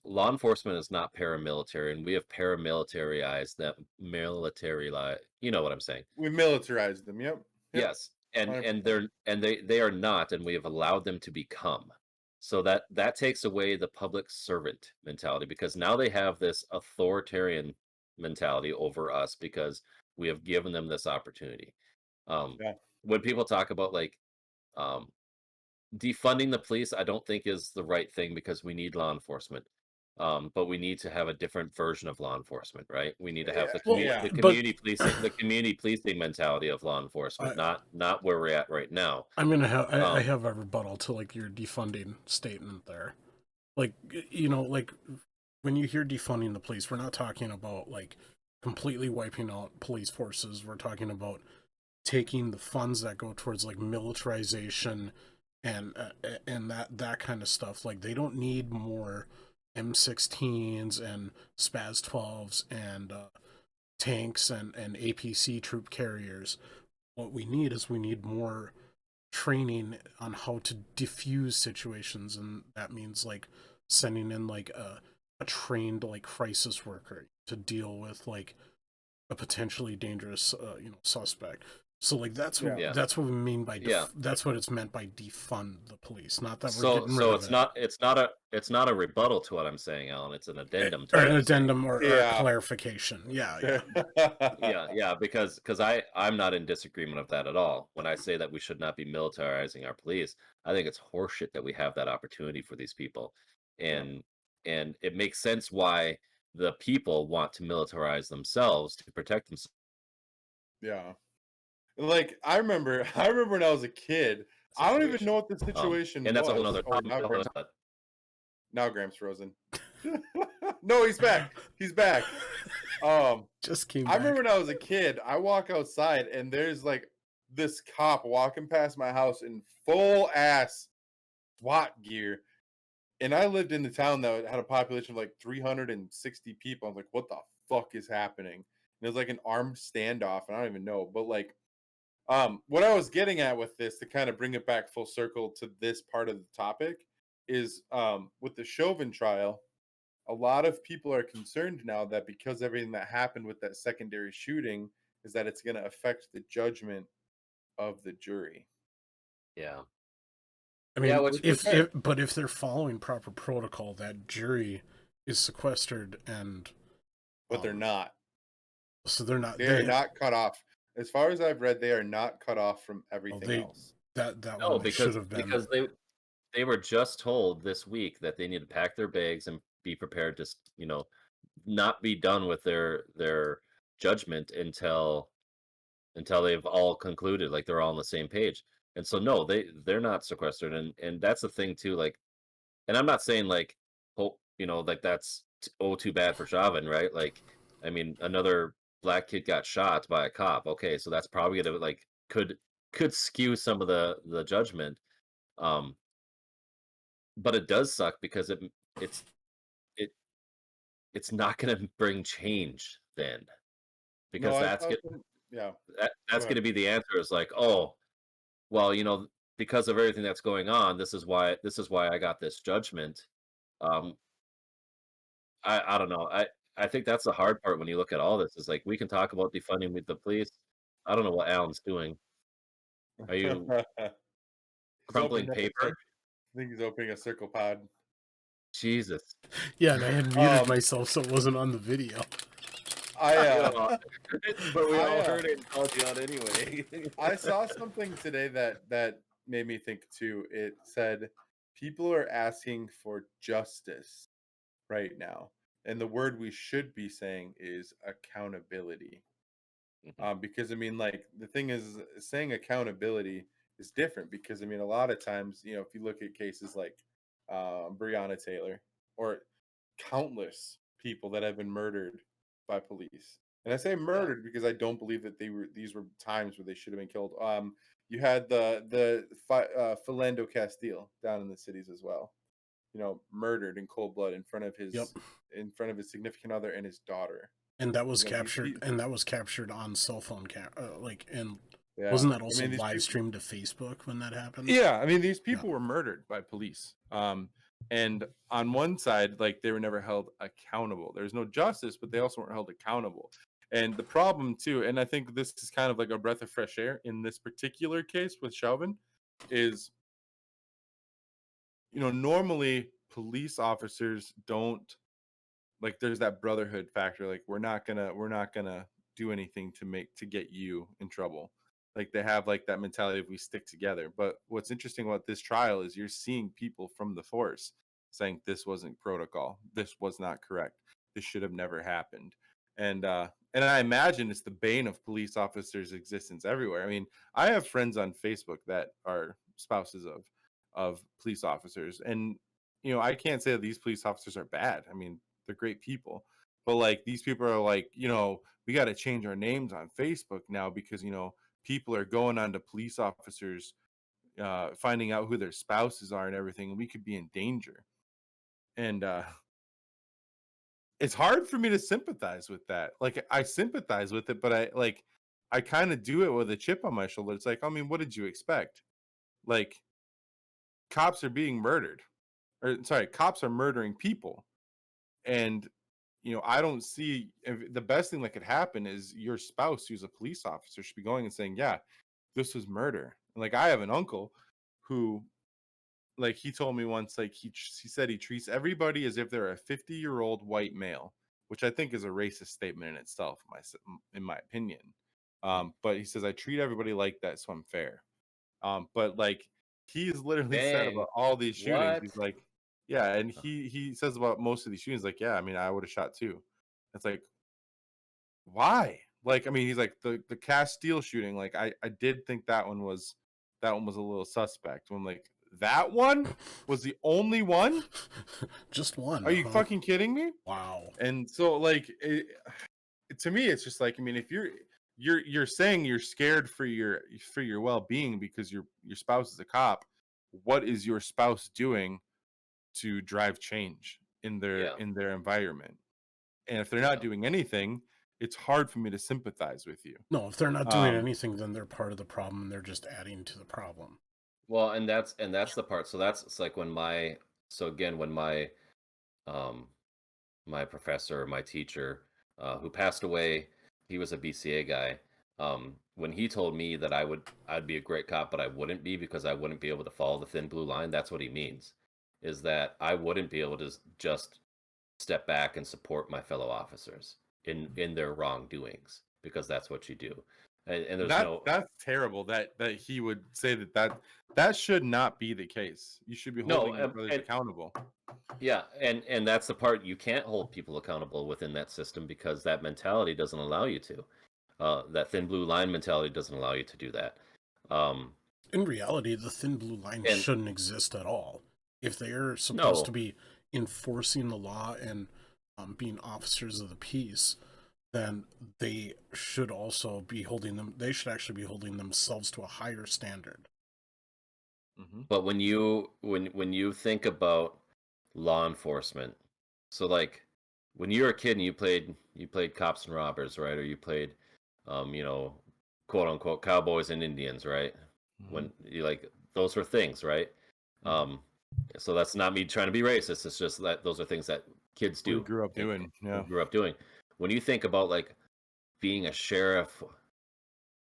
law enforcement is not paramilitary, and we have paramilitarized them. You know what I'm saying? We militarized them. Yep. Yes, and they are not, and we have allowed them to become. So that takes away the public servant mentality, because now they have this authoritarian mentality over us because we have given them this opportunity. When people talk about like defunding the police, I don't think is the right thing, because we need law enforcement. But we need to have a different version of law enforcement, right? We need to have the community policing mentality of law enforcement, not where we're at right now. I'm gonna have I have a rebuttal to like your defunding statement there. Like, like when you hear defunding the police, we're not talking about like completely wiping out police forces. We're talking about taking the funds that go towards like militarization and that kind of stuff. Like, they don't need more M16s and Spaz 12s and tanks and APC troop carriers. What we need is more training on how to diffuse situations, and that means like sending in like a trained like crisis worker to deal with like a potentially dangerous suspect. So like that's what we mean by that's what it's meant by defund the police, not that we're getting rid of it. It's not a rebuttal to what I'm saying, Alan. It's an addendum to or what an I'm addendum saying. or a clarification. Because I'm not in disagreement of that at all. When I say that we should not be militarizing our police, I think it's horseshit that we have that opportunity for these people, and it makes sense why the people want to militarize themselves to protect themselves. Yeah. Like I remember when I was a kid, I don't even know what the situation and that's was. a whole other topic. Now Graham's frozen. No, he's back. He's back. Just came I remember when I was a kid, I walk outside and there's like this cop walking past my house in full ass SWAT gear. And I lived in the town that had a population of like 360 people. I'm like, what the fuck is happening? And it was like an armed standoff, and I don't even know. But like, what I was getting at with this, to kind of bring it back full circle to this part of the topic, is with the Chauvin trial, a lot of people are concerned now that because everything that happened with that secondary shooting is that it's going to affect the judgment of the jury. Yeah. I mean, if they're following proper protocol, that jury is sequestered but they're not. So they're not. They're not cut off. As far as I've read, they are not cut off from everything else. Because they were just told this week that they need to pack their bags and be prepared to, not be done with their judgment until they've all concluded, like they're all on the same page. And so no, they're not sequestered, and that's the thing too. Like, and I'm not saying like, like that's too bad for Chauvin, right? Like, I mean, another black kid got shot by a cop. Okay, so that's probably gonna like could skew some of the judgment. But it does suck because it's not going to bring change then, because that's going to be the answer. Is like, oh, well, because of everything that's going on, this is why I got this judgment. I don't know. I think that's the hard part when you look at all this. Is like, we can talk about defunding with the police. I don't know what Alan's doing. Are you crumpling paper? I think he's opening a circle pod. Jesus. Yeah, and I had muted myself so it wasn't on the video. But we all heard it and called you out anyway. I saw something today that made me think too. It said people are asking for justice right now, and the word we should be saying is accountability. Because I mean, like, the thing is, saying accountability is different, because I mean, a lot of times, if you look at cases like Breonna Taylor, or countless people that have been murdered by police, and I say murdered because I don't believe that these were times where they should have been killed. You had the Philando Castile down in the cities as well, murdered in cold blood in front of his significant other and his daughter. And that was captured. And that was captured on cell phone wasn't that also live streamed to Facebook when that happened? Yeah, I mean, these people were murdered by police. And on one side, like, they were never held accountable. There's no justice, but they also weren't held accountable. And the problem too, and I think this is kind of like a breath of fresh air in this particular case with Chauvin, is, normally police officers don't, like, there's that brotherhood factor. Like, we're not gonna do anything to get you in trouble. Like, they have like that mentality of we stick together. But what's interesting about this trial is you're seeing people from the force saying this wasn't protocol, this was not correct, this should have never happened. And I imagine it's the bane of police officers' existence everywhere. I mean, I have friends on Facebook that are spouses of police officers, and I can't say that these police officers are bad. I mean, they're great people, but like, these people are like, we got to change our names on Facebook now because people are going on to police officers, finding out who their spouses are and everything, and we could be in danger. And it's hard for me to sympathize with that. Like, I sympathize with it, but I kind of do it with a chip on my shoulder. It's like, I mean, what did you expect? like cops are being murdered, or sorry, cops are murdering people, and I don't see the best thing that could happen is your spouse, who's a police officer, should be going and saying, yeah, this was murder. And like, I have an uncle who, like, he told me once, like, he said he treats everybody as if they're a 50-year-old white male, which I think is a racist statement in itself, in my opinion. But he says, I treat everybody like that, so I'm fair. But like, he's literally said Dang. about all these shootings, What? he's like, yeah, and he says about most of these shootings, like, yeah, I mean, I would have shot too. It's like, why? Like, I mean, he's like, the Castile shooting, like, I did think that one was a little suspect. When like, that one was the only one? Just one? Are you fucking kidding me? Wow. And so, like, to me, it's just like, I mean, if you're saying you're scared for your well-being because your spouse is a cop, what is your spouse doing to drive change in their environment? And if they're not doing anything, it's hard for me to sympathize with you. No, if they're not doing anything, then they're part of the problem, and they're just adding to the problem. Well, and that's the part. So it's like when my my professor, my teacher, who passed away, he was a BCA guy. When he told me that I'd be a great cop, but I wouldn't be because I wouldn't be able to follow the thin blue line. That's what he means, is that I wouldn't be able to just step back and support my fellow officers in their wrongdoings, because that's what you do. And there's that's terrible that he would say that should not be the case. You should be holding your brothers accountable. Yeah, and that's the part, you can't hold people accountable within that system because that mentality doesn't allow you to. That thin blue line mentality doesn't allow you to do that. In reality, the thin blue line shouldn't exist at all. If they're supposed to be enforcing the law and being officers of the peace, then they should also be they should actually be holding themselves to a higher standard. Mm-hmm. But when you think about law enforcement, so like when you were a kid and you played cops and robbers, right? Or you played quote unquote cowboys and Indians, right? Mm-hmm. When you like, those were things, right? Mm-hmm. So that's not me trying to be racist. It's just that those are things that kids do. We grew up doing. Yeah. Grew up doing. When you think about like being a sheriff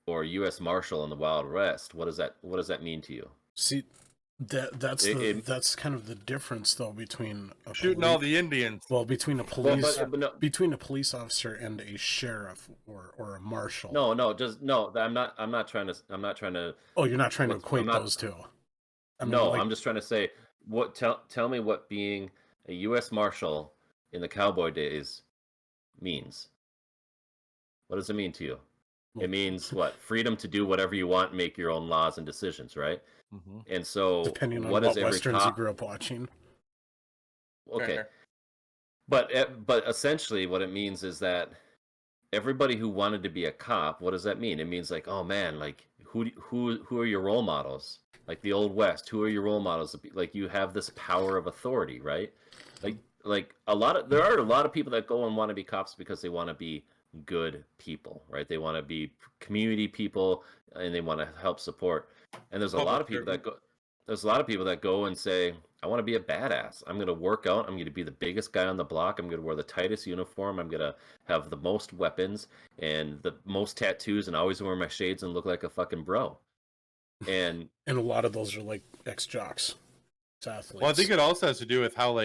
or a U.S. Marshal in the Wild West, what does that mean to you? See, that's kind of the difference, though, between shooting all the Indians. Well, between a police between a police officer and a sheriff or a marshal. No. I'm not trying to. Oh, you're not trying to equate those two. I mean, I'm just trying to say, tell me what being a U.S. Marshal in the cowboy days means. What does it mean to you? It means what? Freedom to do whatever you want, make your own laws and decisions, right? Mm-hmm. And so, depending on what westerns you grew up watching. Okay, but essentially, what it means is that everybody who wanted to be a cop, what does that mean? It means like, oh man, like who are your role models? Like the Old West, who are your role models? Like you have this power of authority, right? Like there are a lot of people that go and want to be cops because they want to be good people, right? They want to be community people and they want to help support. And there's a lot of people that go and say, I want to be a badass. I'm going to work out. I'm going to be the biggest guy on the block. I'm going to wear the tightest uniform. I'm going to have the most weapons and the most tattoos and always wear my shades and look like a fucking bro. And a lot of those are like ex-jocks, athletes. Well, I think it also has to do with how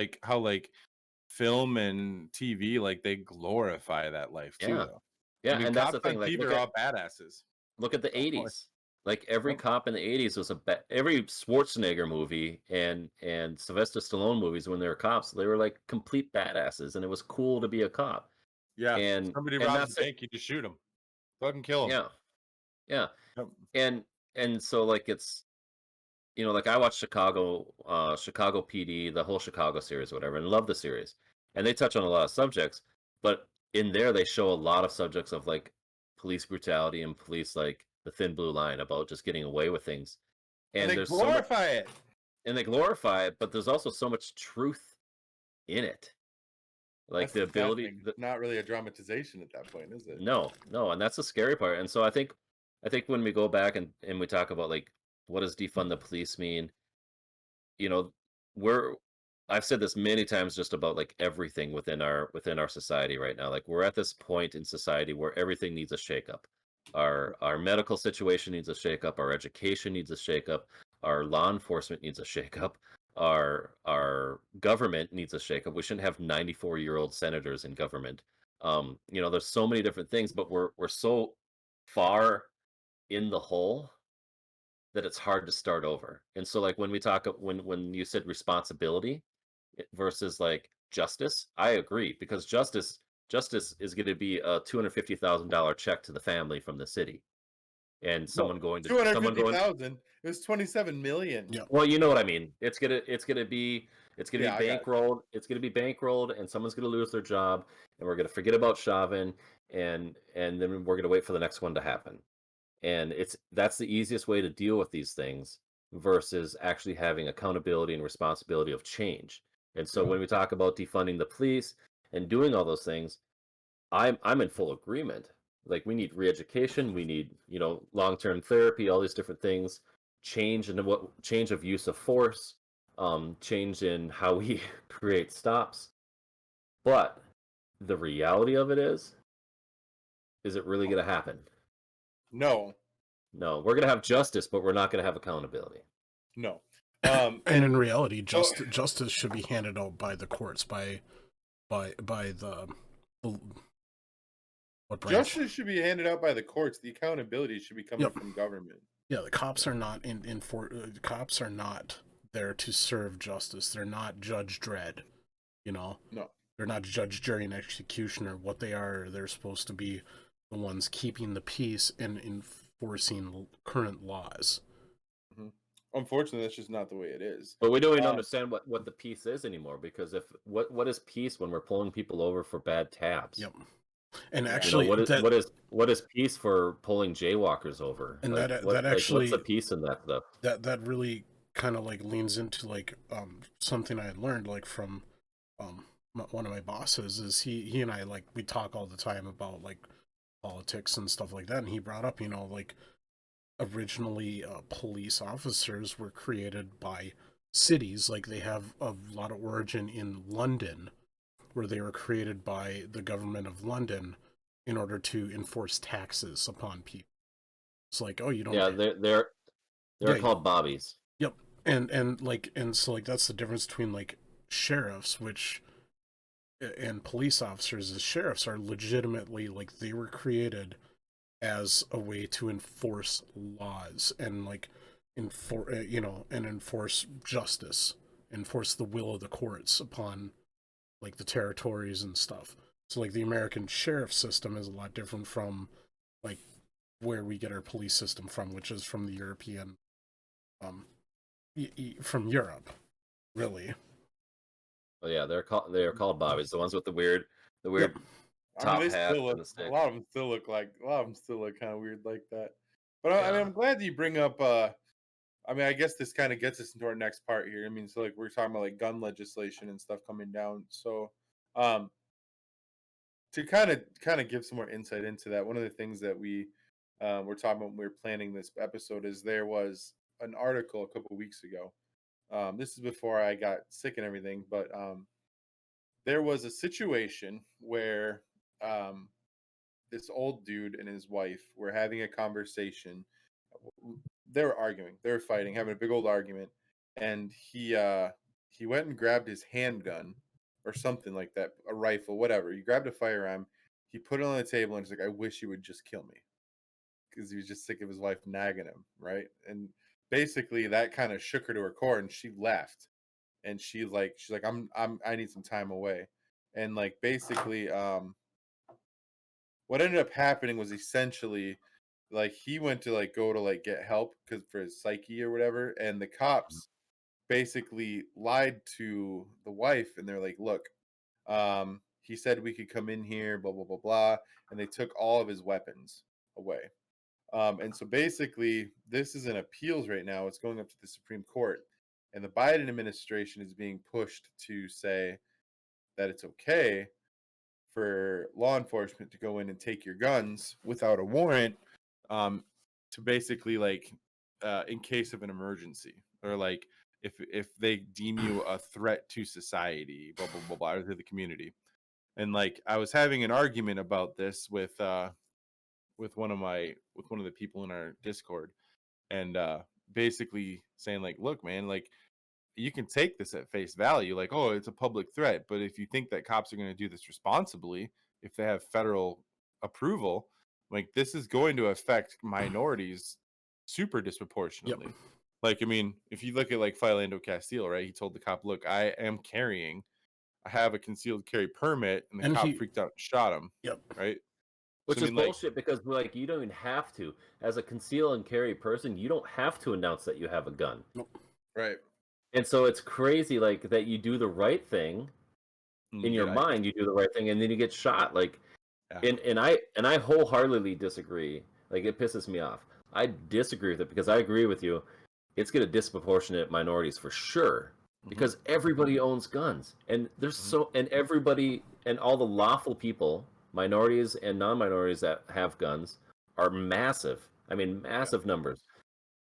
film and TV, like, they glorify that life too. Though. Yeah, I mean, and that's the thing. Like, TV are all badasses. Look at the 80s. Like every cop in the 80s was every Schwarzenegger movie and Sylvester Stallone movies, when they were cops, they were like complete badasses, and it was cool to be a cop. Yeah, and somebody robs the bank, you just shoot them, fucking kill them. Yeah. And so like it's, like I watched Chicago PD, the whole Chicago series, or whatever, and love the series, and they touch on a lot of subjects, but in there they show a lot of subjects of like police brutality and police, like the thin blue line, about just getting away with things, and they glorify it. And they glorify it, but there's also so much truth in it, like the ability. Not really a dramatization at that point, is it? No, and that's the scary part. And so I think when we go back and we talk about like What does defund the police mean? You know, I've said this many times just about like everything within our society right now. Like we're at this point in society where everything needs a shakeup. Our medical situation needs a shakeup. Our education needs a shakeup. Our law enforcement needs a shakeup. Our government needs a shakeup. We shouldn't have 94-year-old senators in government. There's so many different things, but we're so far in the hole that it's hard to start over. And so like when you said responsibility versus like justice, I agree because justice is going to be a $250,000 check to the family from the city, and someone going to someone going 250,000. It was 27 million. Yeah. Well, you know what I mean. It's gonna be Yeah, I got it. bankrolled. It's gonna be bankrolled, and someone's gonna lose their job, and we're gonna forget about Chauvin, and then we're gonna wait for the next one to happen. And that's the easiest way to deal with these things versus actually having accountability and responsibility of change. And so when we talk about defunding the police and doing all those things, I'm in full agreement. Like we need re-education, we need, long-term therapy, all these different things, change of use of force, change in how we create stops. But the reality of it is it really going to happen? No. No, we're going to have justice, but we're not going to have accountability. No. And in reality, justice should be handed out by the courts, by the what branch? Justice should be handed out by the courts. The accountability should be coming from government. Yeah, the cops are not the cops are not there to serve justice. They're not Judge Dredd, No. They're not judge, jury, and executioner. What they are, they're supposed to be the ones keeping the peace and enforcing current laws. Mm-hmm. Unfortunately, that's just not the way it is. But we don't even understand what the peace is anymore, because what is peace when we're pulling people over for bad tabs? Yep. And actually, what is peace for pulling jaywalkers over? And like, that actually, what's the peace in that stuff? That really kind of like leans into like something I had learned like from one of my bosses. Is he and I, like, we talk all the time about like politics and stuff like that, and he brought up, like, originally police officers were created by cities. Like they have a lot of origin in London, where they were created by the government of London in order to enforce taxes upon people. It's like, oh, you don't. Yeah, they're called bobbies. Yep, and so like that's the difference between like sheriffs, and police officers. As sheriffs are legitimately, like, they were created as a way to enforce laws and like enforce justice, enforce the will of the courts upon like the territories and stuff. So like the American sheriff system is a lot different from like where we get our police system from, which is from the European, from Europe, really. Oh yeah, they're called bobbies. The ones with the weird top hat. A lot of them still look kind of weird like that. But I mean, I'm glad that you bring up. I mean, I guess this kind of gets us into our next part here. I mean, so like we're talking about like gun legislation and stuff coming down. So, to kind of give some more insight into that, one of the things that we were talking about when we were planning this episode is there was an article a couple of weeks ago. This is before I got sick and everything, but there was a situation where this old dude and his wife were having a conversation. They were arguing, they were fighting, having a big old argument, and he went and grabbed his handgun or something like that, a rifle, whatever. He grabbed a firearm, he put it on the table, and he's like, "I wish you would just kill me," because he was just sick of his wife nagging him, right? And basically, that kind of shook her to her core, and she left. And she's like, I need some time away. And like basically, what ended up happening was essentially like he went to like go to like get help because for his psyche or whatever, and the cops basically lied to the wife, and they're like, look, he said we could come in here, blah blah blah blah, and they took all of his weapons away. And so basically, this is in appeals right now. It's going up to the Supreme Court. And the Biden administration is being pushed to say that it's okay for law enforcement to go in and take your guns without a warrant, to basically like in case of an emergency, or like if they deem you a threat to society, blah blah blah blah, or to the community. And like I was having an argument about this with one of the people in our Discord, and basically saying like, look, man, like you can take this at face value, like, oh, it's a public threat, but if you think that cops are going to do this responsibly, if they have federal approval, like this is going to affect minorities super disproportionately. Yep. Like, I mean, if you look at like Philando Castile, right? He told the cop, look, I have a concealed carry permit, and the cop freaked out and shot him. Yep. Right. Which is bullshit, because like you don't even have to. As a conceal and carry person, you don't have to announce that you have a gun. Nope. Right. And so it's crazy, like that you do the right thing in your mind, you do the right thing, and then you get shot. Like, and I wholeheartedly disagree. Like, it pisses me off. I disagree with it because I agree with you. It's going to disproportionate minorities for sure, because everybody owns guns, and there's and everybody and all the lawful people, minorities and non-minorities that have guns, are massive. I mean, massive numbers.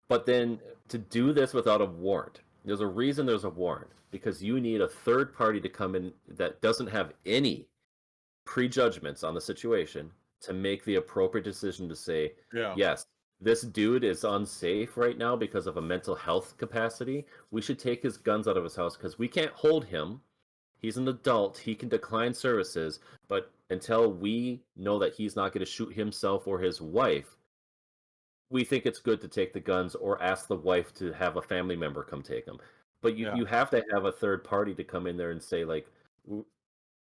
But then to do this without a warrant, there's a reason there's a warrant, because you need a third party to come in that doesn't have any prejudgments on the situation to make the appropriate decision to say, yes, this dude is unsafe right now because of a mental health capacity. We should take his guns out of his house because we can't hold him. He's an adult. He can decline services. But until we know that he's not going to shoot himself or his wife, we think it's good to take the guns, or ask the wife to have a family member come take them. But you have to have a third party to come in there and say, like,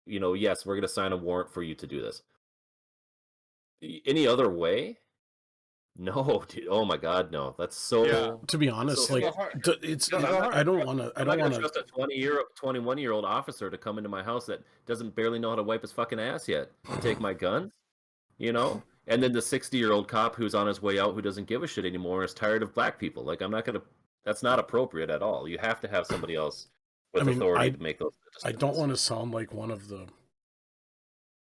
you know, yes, we're going to sign a warrant for you to do this. Any other way? No, dude. Oh my God, no. That's so. Yeah. To be honest, so like it's. I don't want to. I don't want to trust a 21-year-old officer to come into my house that doesn't barely know how to wipe his fucking ass yet to take my guns. You know, and then the 60-year-old cop who's on his way out, who doesn't give a shit anymore, is tired of black people. Like, I'm not gonna. That's not appropriate at all. You have to have somebody else with authority to make those decisions. I don't want to sound like one of the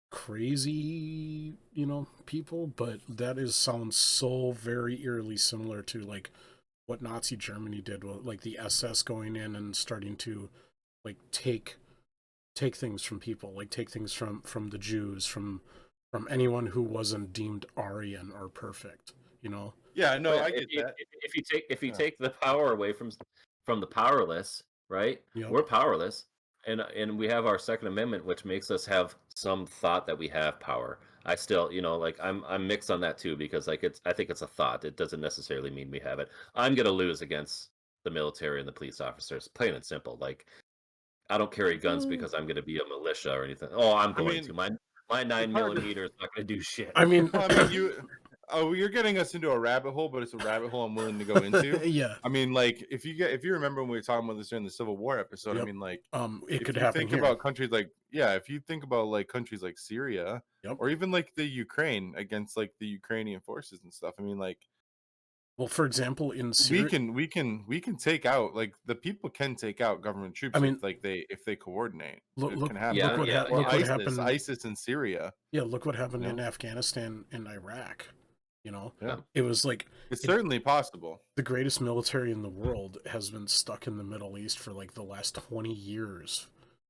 crazy, you know, people, but that sounds so very eerily similar to like what Nazi Germany did, like the SS going in and starting to like take things from people, like take things from the Jews, from anyone who wasn't deemed Aryan or perfect, you know. Yeah, no, I get that. If you take the power away from the powerless, right? Yep. We're powerless. And we have our Second Amendment, which makes us have some thought that we have power. I still, you know, like I'm mixed on that too, because like I think it's a thought. It doesn't necessarily mean we have it. I'm gonna lose against the military and the police officers, plain and simple. Like, I don't carry guns because I'm gonna be a militia or anything. Oh, I'm going to. My 9mm is not gonna do shit. I mean, you're getting us into a rabbit hole, but it's a rabbit hole I'm willing to go into. Yeah. I mean, like, if you remember when we were talking about this during the Civil War episode, yep. I mean, like, it could happen. Think about countries like, if you think about like countries like Syria, or even like the Ukraine against like the Ukrainian forces and stuff. I mean, like, well, for example, in Syria, we can take out, like, the people can take out government troops. I mean, if they coordinate, it can happen. Look what happened. ISIS in Syria. Yeah, look what happened in Afghanistan and Iraq. You know, yeah. It was like it's certainly possible. The greatest military in the world has been stuck in the Middle East for like the last 20 years.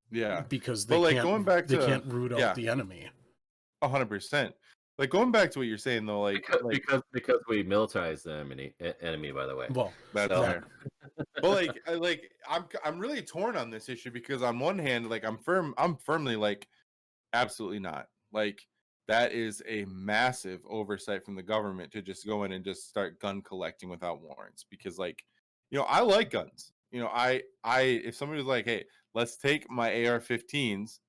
Yeah, because they can't root out the enemy. 100%. Like, going back to what you're saying though, like because we militarize the enemy. By the way, well, that's fair. But like I'm really torn on this issue, because on one hand, like, I'm firmly like, absolutely not. Like, that is a massive oversight from the government to just go in and just start gun collecting without warrants. Because, like, you know, I like guns. You know, I if somebody was like, hey, let's take my AR-15s,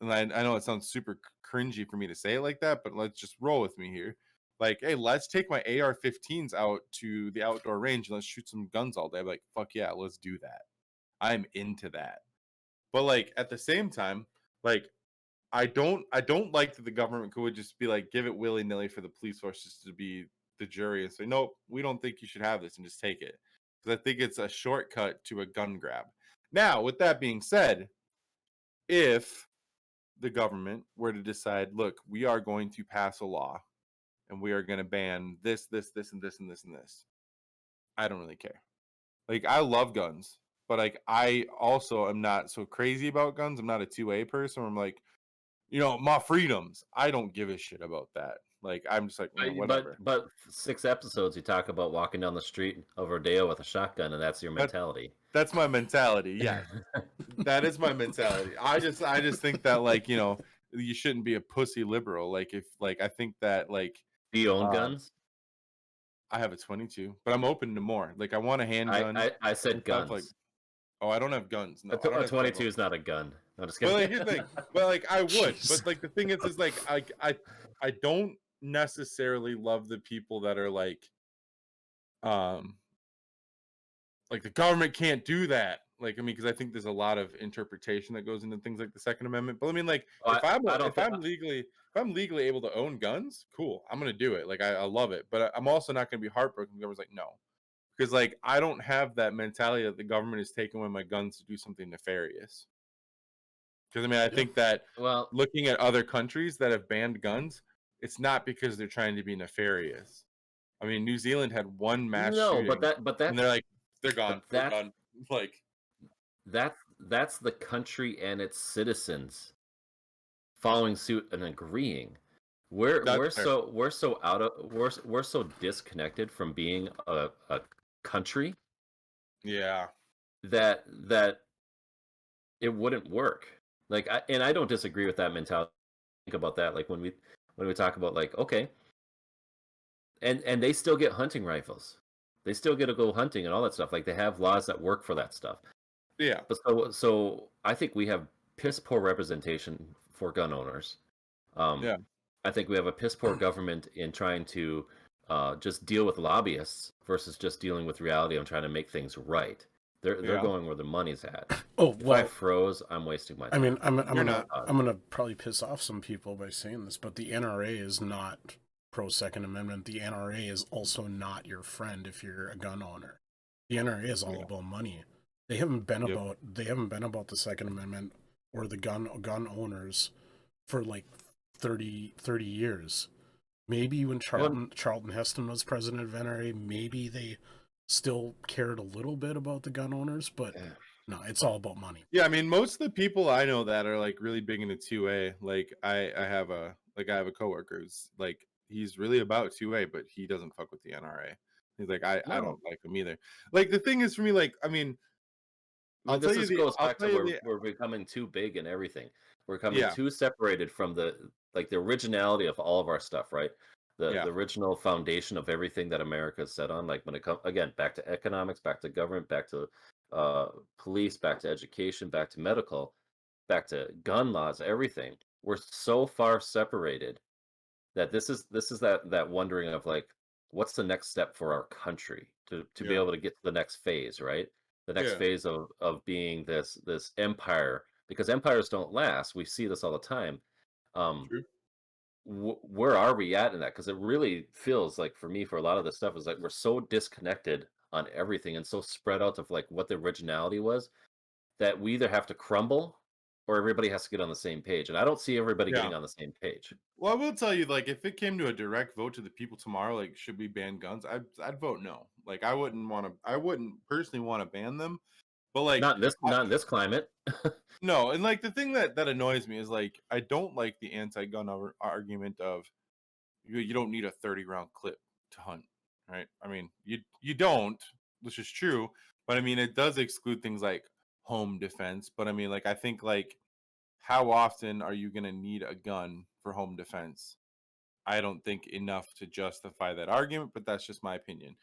and I know it sounds super cringy for me to say it like that, but let's just roll with me here. Like, hey, let's take my AR-15s out to the outdoor range and let's shoot some guns all day. I'm like, fuck yeah, let's do that. I'm into that. But like, at the same time, like, I don't like that the government could just be like, give it willy-nilly for the police forces to be the jury and say, nope, we don't think you should have this, and just take it. Because I think it's a shortcut to a gun grab. Now, with that being said, if the government were to decide, look, we are going to pass a law and we are going to ban this, and this, and this, and this, I don't really care. Like, I love guns, but like I also am not so crazy about guns. I'm not a 2A person where I'm like, my freedoms. I don't give a shit about that. Like, I'm just like, whatever. But 6 episodes you talk about walking down the street of Rodeo with a shotgun, and that's your That mentality. that's my mentality. Yeah. That is my mentality. I just think that, like, you shouldn't be a pussy liberal. Like, if like I think that, like, Do you own um guns? I have a 22, but I'm open to more. Like, I want a I, handgun I, I and said stuff. Like, guns. oh, I don't have guns. A, No, t- I don't a have 22 12. is not a gun. No, just Well, kidding. like, here's the thing. Well, like, I would, Jeez. but like the thing is like I don't necessarily love the people that are um like the government can't do that. Like, I mean, because I think there's a lot of interpretation that goes into things like the Second Amendment. But I mean, like, I, I don't if think. I'm legally able to own guns, cool, I'm gonna do it. Like, I love it, but I'm also not gonna be heartbroken. The government's like, no, because like I don't have that mentality that the government is taking away my guns to do something nefarious. Because I mean, I Yeah. think that Well, looking at other countries that have banned guns, it's not because they're trying to be nefarious. I mean, New Zealand had one mass no, but shooting, that, but and that, they're like, they're but gone, we're done. Like, that's the country and its citizens following suit and agreeing. We're that's we're fair. so we're so out of we're so disconnected from being a country Yeah, that it wouldn't work. Like, I don't disagree with that mentality. Think about that. Like, when we talk about, like, okay, and they still get hunting rifles. They still get to go hunting and all that stuff. Like, they have laws that work for that stuff. yeah, But so I think we have piss poor representation for gun owners. yeah, I think we have a piss poor government in trying to just deal with lobbyists versus just dealing with reality and trying to make things right. They're yeah. going where the money's at. Oh If I well, froze, I'm wasting my I time. mean, You're not. I'm gonna probably piss off some people by saying this, but the NRA is not pro Second Amendment. The NRA is also not your friend if you're a gun owner. The NRA is all Yeah. about money. They haven't been Yep. about the Second Amendment or the gun owners for like 30 years. Maybe when Charlton Heston was president of NRA, maybe they still cared a little bit about the gun owners, but no, it's all about money. Yeah, I mean, most of the people I know that are like really big into 2A, like I have a coworker who's like, he's really about 2A, but he doesn't fuck with the NRA. He's like, I No, don't like them either. Like, the thing is for me, like, I mean, I mean, this goes I'll back tell to you where the we're becoming too big and everything. We're becoming yeah, too separated from the originality of all of our stuff, right? The yeah, original foundation of everything that America is set on. Like, when it comes again back to economics, back to government, back to police, back to education, back to medical, back to gun laws, everything. We're so far separated that this is that wondering of, like, what's the next step for our country to be yeah, able to get to the next phase, right? The next yeah, phase of being this empire, because empires don't last. We see this all the time. Um, true. where are we at in that? Because it really feels like, for me, for a lot of this stuff, is like we're so disconnected on everything and so spread out of, like, what the originality was, that we either have to crumble or everybody has to get on the same page. And I don't see everybody Yeah. getting on the same page. Well, I will tell you, like, if it came to a direct vote to the people tomorrow, like, should we ban guns? I'd vote no. Like, I wouldn't personally want to ban them, but like, Not in this climate. no, and like the thing that annoys me is like I don't like the anti-gun argument of you don't need a 30-round clip to hunt, right? I mean, you don't, which is true, but I mean it does exclude things like home defense. But I mean, like I think like how often are you gonna need a gun for home defense? I don't think enough to justify that argument, but that's just my opinion.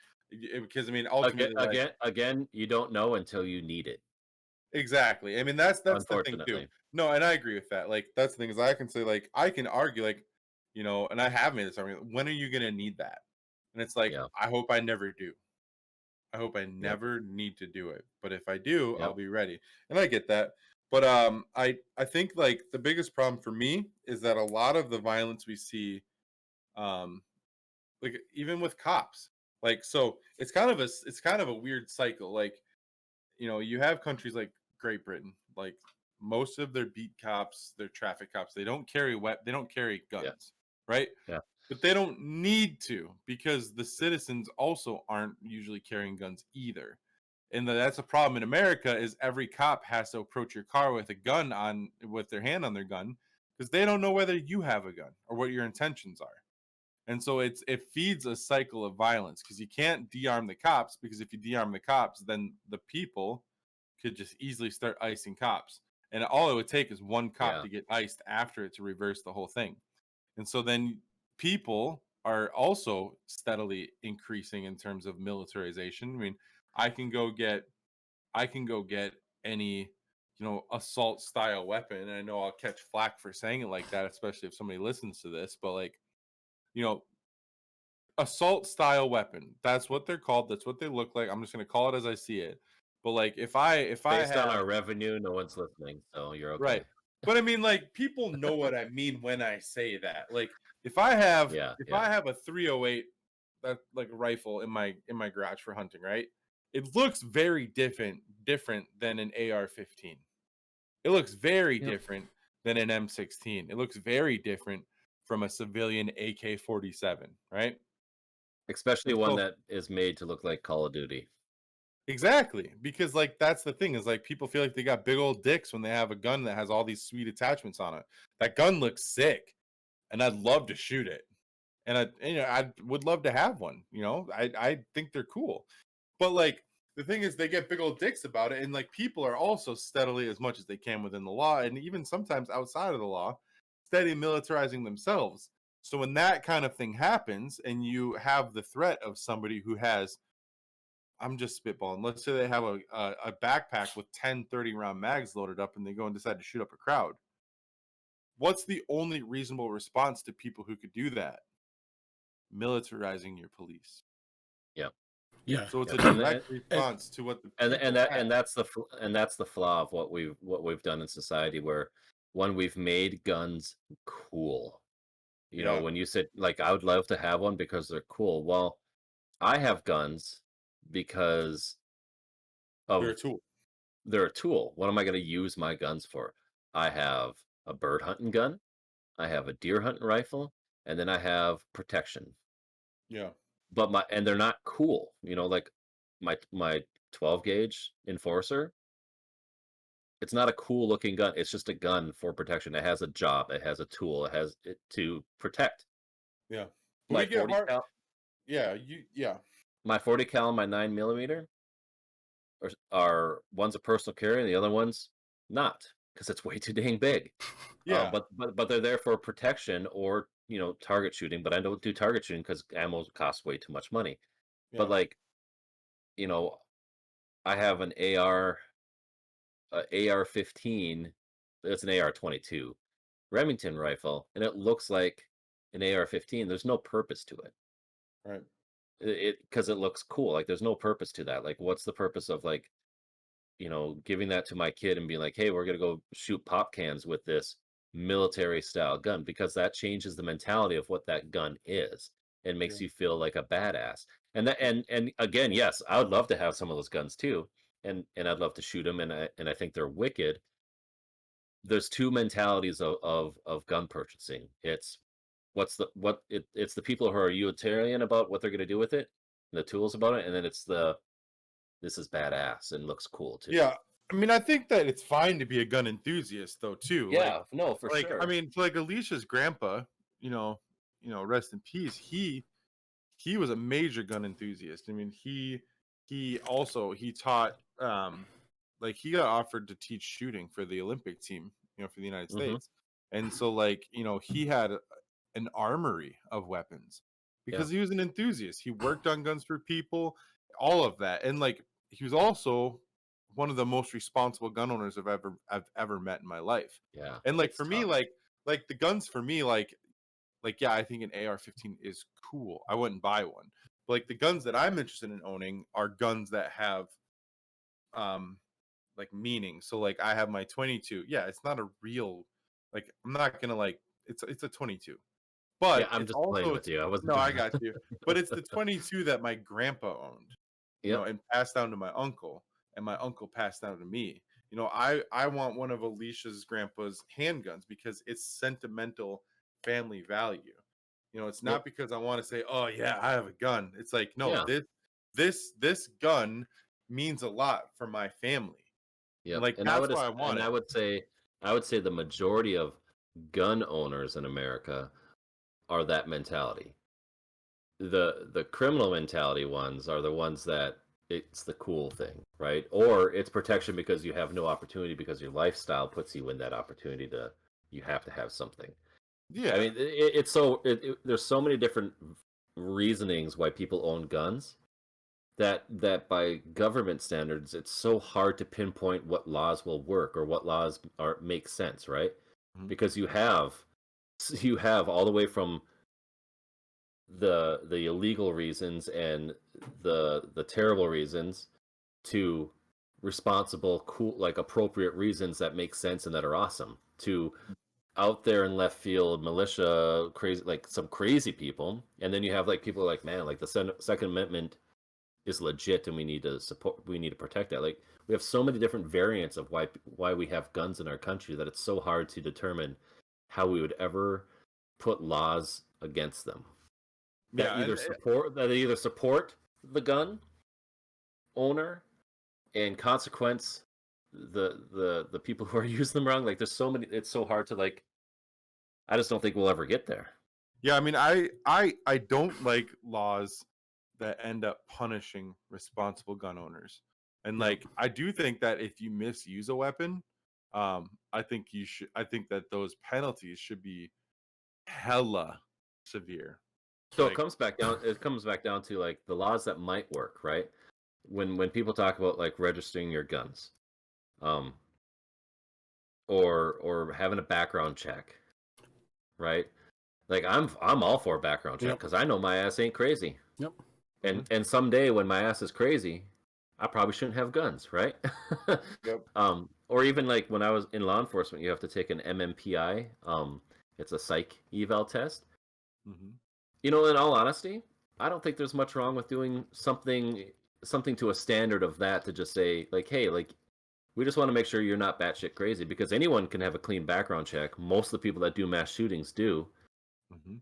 Because I mean, Again, ultimately, like again, again, you don't know until you need it. exactly. I mean, that's the thing too. Unfortunately, No, and I agree with that. Like that's the thing is I can say like I can argue like, and I have made this argument. When are you gonna need that? And it's like yeah, I hope I never do. I hope I yep, never need to do it. But if I do, I'll yep, be ready. And I get that. But I think like the biggest problem for me is that a lot of the violence we see, um, like even with cops, like so it's kind of a weird cycle. Like you have countries like Great Britain, like most of their beat cops, their traffic cops, they don't carry they don't carry yeah, guns, right? yeah. But they don't need to, because the citizens also aren't usually carrying guns either. And that's a problem in America, is every cop has to approach your car with a gun on, with their hand on their gun, because they don't know whether you have a gun or what your intentions are. And so it feeds a cycle of violence, because you can't de-arm the cops, because if you de-arm the cops, then the people could just easily start icing cops. And all it would take is one cop to get iced after it to reverse the whole thing. And so then people are also steadily increasing in terms of militarization. I mean, I can go get any, assault style weapon. And I know I'll catch flack for saying it like that, especially if somebody listens to this, but like, you know, assault style weapon. That's what they're called. That's what they look like. I'm just gonna call it as I see it. But like, if I Based on have, our revenue, no one's listening, so you're okay. right, but I mean, like, people know what I mean when I say that. Like, if I have a 308, that like a rifle in my garage for hunting, right? It looks very different than an AR-15. It looks very different than an M16. It looks very different from a civilian AK-47, right? Especially And one so, that is made to look like Call of Duty. exactly, because like that's the thing, is like people feel like they got big old dicks when they have a gun that has all these sweet attachments on it. That gun looks sick, and I'd love to shoot it, and I would love to have one. I think they're cool, but like the thing is, they get big old dicks about it, and like people are also steadily, as much as they can within the law, and even sometimes outside of the law, steady militarizing themselves. So when that kind of thing happens, and you have the threat of somebody who has, I'm just spitballing. Let's say they have a backpack with 10 30-round mags loaded up, and they go and decide to shoot up a crowd. What's the only reasonable response to people who could do that? Militarizing your police. Yeah. Yeah. So it's a direct response to what the people and that's the flaw of what we've done in society, where when we've made guns cool. When you said, like, I would love to have one because they're cool. Well, I have guns because they're a of tool. they're a tool. What am I going to use my guns for? I have a bird hunting gun, I have a deer hunting rifle, and then I have protection. Yeah. But they're not cool. Like my 12 gauge Enforcer. It's not a cool looking gun. It's just a gun for protection. It has a job. It has a tool. It has it to protect. Yeah. My We get 40 hard. cal, Yeah. my 40 cal, and my 9mm are one's a personal carry, and the other one's not, because it's way too dang big. Yeah. But they're there for protection, or target shooting. But I don't do target shooting because ammo costs way too much money. Yeah. But like, you know, I have an AR-15. It's an AR-22 Remington rifle, and it looks like an AR-15. There's no purpose to it. Right. Because it looks cool. Like, there's no purpose to that. Like, what's the purpose of, like, giving that to my kid and being like, hey, we're gonna go shoot pop cans with this military style gun? Because that changes the mentality of what that gun is and makes Yeah. you feel like a badass. And again, yes, I would love to have some of those guns too, and I'd love to shoot them, and I think they're wicked. There's two mentalities of gun purchasing. It's it's the people who are utilitarian about what they're going to do with it, the tools about it, and then it's this is badass and looks cool too. Yeah. I mean, I think that it's fine to be a gun enthusiast, though, too. Yeah, no, for like, sure. I mean, like Alicia's grandpa, rest in peace. He was a major gun enthusiast. I mean, he taught, like, he got offered to teach shooting for the Olympic team, for the United States. And so, like, he had an armory of weapons because he was an enthusiast. He worked on guns for people, all of that. And like, he was also one of the most responsible gun owners I've ever met in my life. Yeah. And like, for me, like the guns for me, yeah, I think an AR-15 is cool. I wouldn't buy one. But like, the guns that I'm interested in owning are guns that have like meaning. So like, I have my 22. Yeah, it's not a real, like, I'm not gonna, like, it's a 22. Yeah, But I'm it's just playing also with you. I wasn't no, doing I got you. But it's the 22 that my grandpa owned, Yep. and passed down to my uncle, and my uncle passed down to me. I want one of Alicia's grandpa's handguns because it's sentimental family value. It's not because I want to say, oh yeah, I have a gun. It's like, no, Yeah. this gun means a lot for my family. Yeah. And like And that's why I want it. I would say the majority of gun owners in America are that mentality. The criminal mentality ones are the ones that it's the cool thing, right? Or it's protection because you have no opportunity because your lifestyle puts you in that opportunity to you have to have something. Yeah. I mean, there's so many different reasonings why people own guns that by government standards, it's so hard to pinpoint what laws will work or what laws make sense, right? Mhm. Because you have all the way from the illegal reasons and the terrible reasons to responsible, cool, like appropriate reasons that make sense and that are awesome, to out there in left field militia crazy, like some crazy people. And then you have like people like, man, like the Second Amendment is legit and we need to protect that. Like we have so many different variants of why we have guns in our country that it's so hard to determine how we would ever put laws against them that Yeah, either support the gun owner and consequence the people who are using them wrong. Like there's so many, it's so hard to like, I just don't think we'll ever get there. yeah, I mean, I don't like laws that end up punishing responsible gun owners. And like I do think that if you misuse a weapon, I think that those penalties should be hella severe. So Like it comes back down to like the laws that might work, right? When people talk about like registering your guns, um, or having a background check, right? Like I'm all for a background check because I know my ass ain't crazy. Yep. And someday when my ass is crazy, I probably shouldn't have guns, right? Yep. Or even like when I was in law enforcement, you have to take an MMPI. It's a psych eval test. Mm-hmm. In all honesty, I don't think there's much wrong with doing something to a standard of that, to just say like, hey, like we just want to make sure you're not batshit crazy, because anyone can have a clean background check. Most of the people that do mass shootings do, Mm-hmm.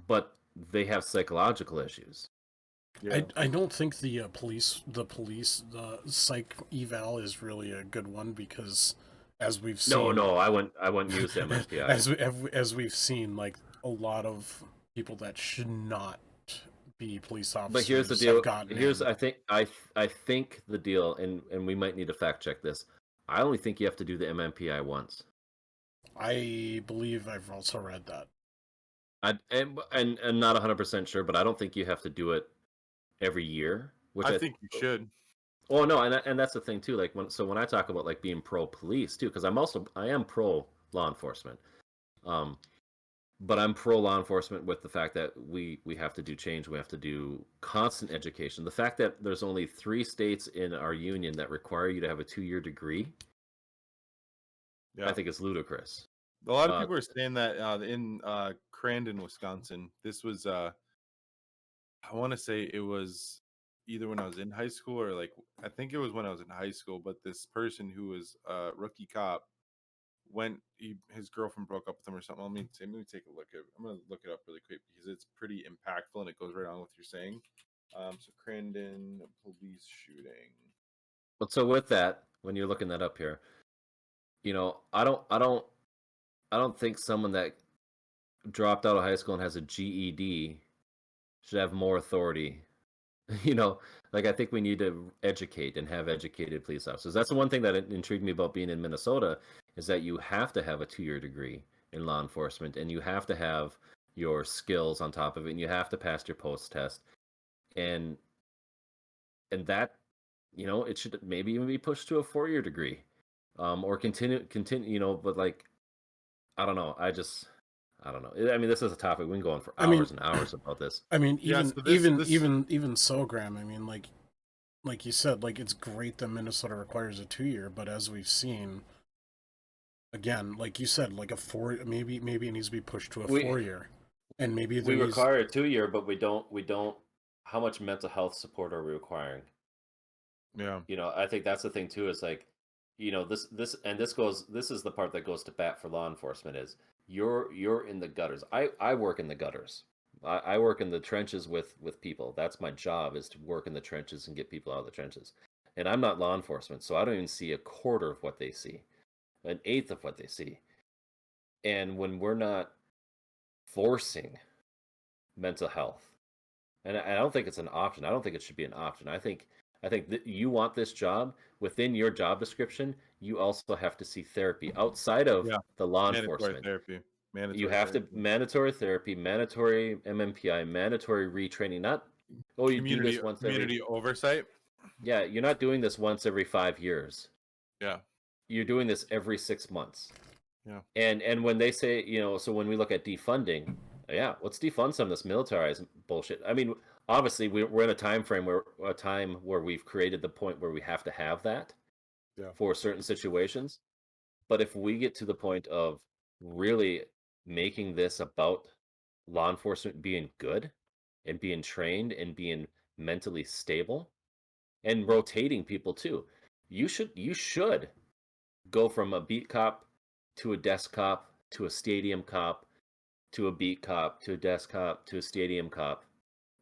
but they have psychological issues. Yeah. I don't think the psych eval is really a good one, because as we've seen, no, I wouldn't use MMPI. as we've seen, like a lot of people that should not be police officers. But here's the deal. I think the deal, and we might need to fact check this. I only think you have to do the MMPI once. I believe I've also read that. And not 100% sure, but I don't think you have to do it every year. Which I think you should. Oh no, and that's the thing too. Like when I talk about like being pro police too, because I am pro law enforcement. But I'm pro law enforcement with the fact that we have to do change. We have to do constant education. The fact that there's only 3 states in our union that require you to have a 2-year degree, I think it's ludicrous. A lot of people are saying that in Crannon, Wisconsin. This was, I want to say it was either when I was in high school or like, I think it was when I was in high school. But this person who was a rookie cop his girlfriend broke up with him or something. Let me take a look at. I'm gonna look it up really quick because it's pretty impactful and it goes right on with what you're saying. So Crannon police shooting. But so with that, when you're looking that up here, I don't think someone that dropped out of high school and has a GED should have more authority. Like I think we need to educate and have educated police officers. That's the one thing that intrigued me about being in Minnesota, is that you have to have a 2-year degree in law enforcement, and you have to have your skills on top of it, and you have to pass your post test, and that it should maybe even be pushed to a 4-year degree, or continue. But like I don't know. I don't know. I mean, this is a topic we can go on for hours and hours about this. I mean, even so, Graham. I mean, like you said, like it's great that Minnesota requires a 2-year, but as we've seen, again, like you said, like a 4, maybe it needs to be pushed to a 4-year, and maybe we require a 2-year, but we don't. How much mental health support are we requiring? Yeah. I think that's the thing too. Is like, this is the part that goes to bat for law enforcement is you're in the gutters. I work in the gutters. I work in the trenches with people. That's my job, is to work in the trenches and get people out of the trenches. And I'm not law enforcement, so I don't even see a quarter of what they see, an eighth of what they see. And when we're not forcing mental health, and I don't think it's an option. I don't think it should be an option. I think that you want this job, within your job description, you also have to see therapy outside of the law enforcement. Therapy. You have to mandatory therapy, mandatory MMPI, mandatory retraining. Not you do this once community oversight. Yeah, you're not doing this once every 5 years. Yeah, you're doing this every 6 months. Yeah, and when they say, so when we look at defunding, let's defund some of this militarized bullshit. I mean, obviously we're in a time where we've created the point where we have to have that for certain situations. But if we get to the point of really making this about law enforcement being good and being trained and being mentally stable and rotating people too, you should go from a beat cop to a desk cop to a stadium cop to a beat cop to a desk cop to a stadium cop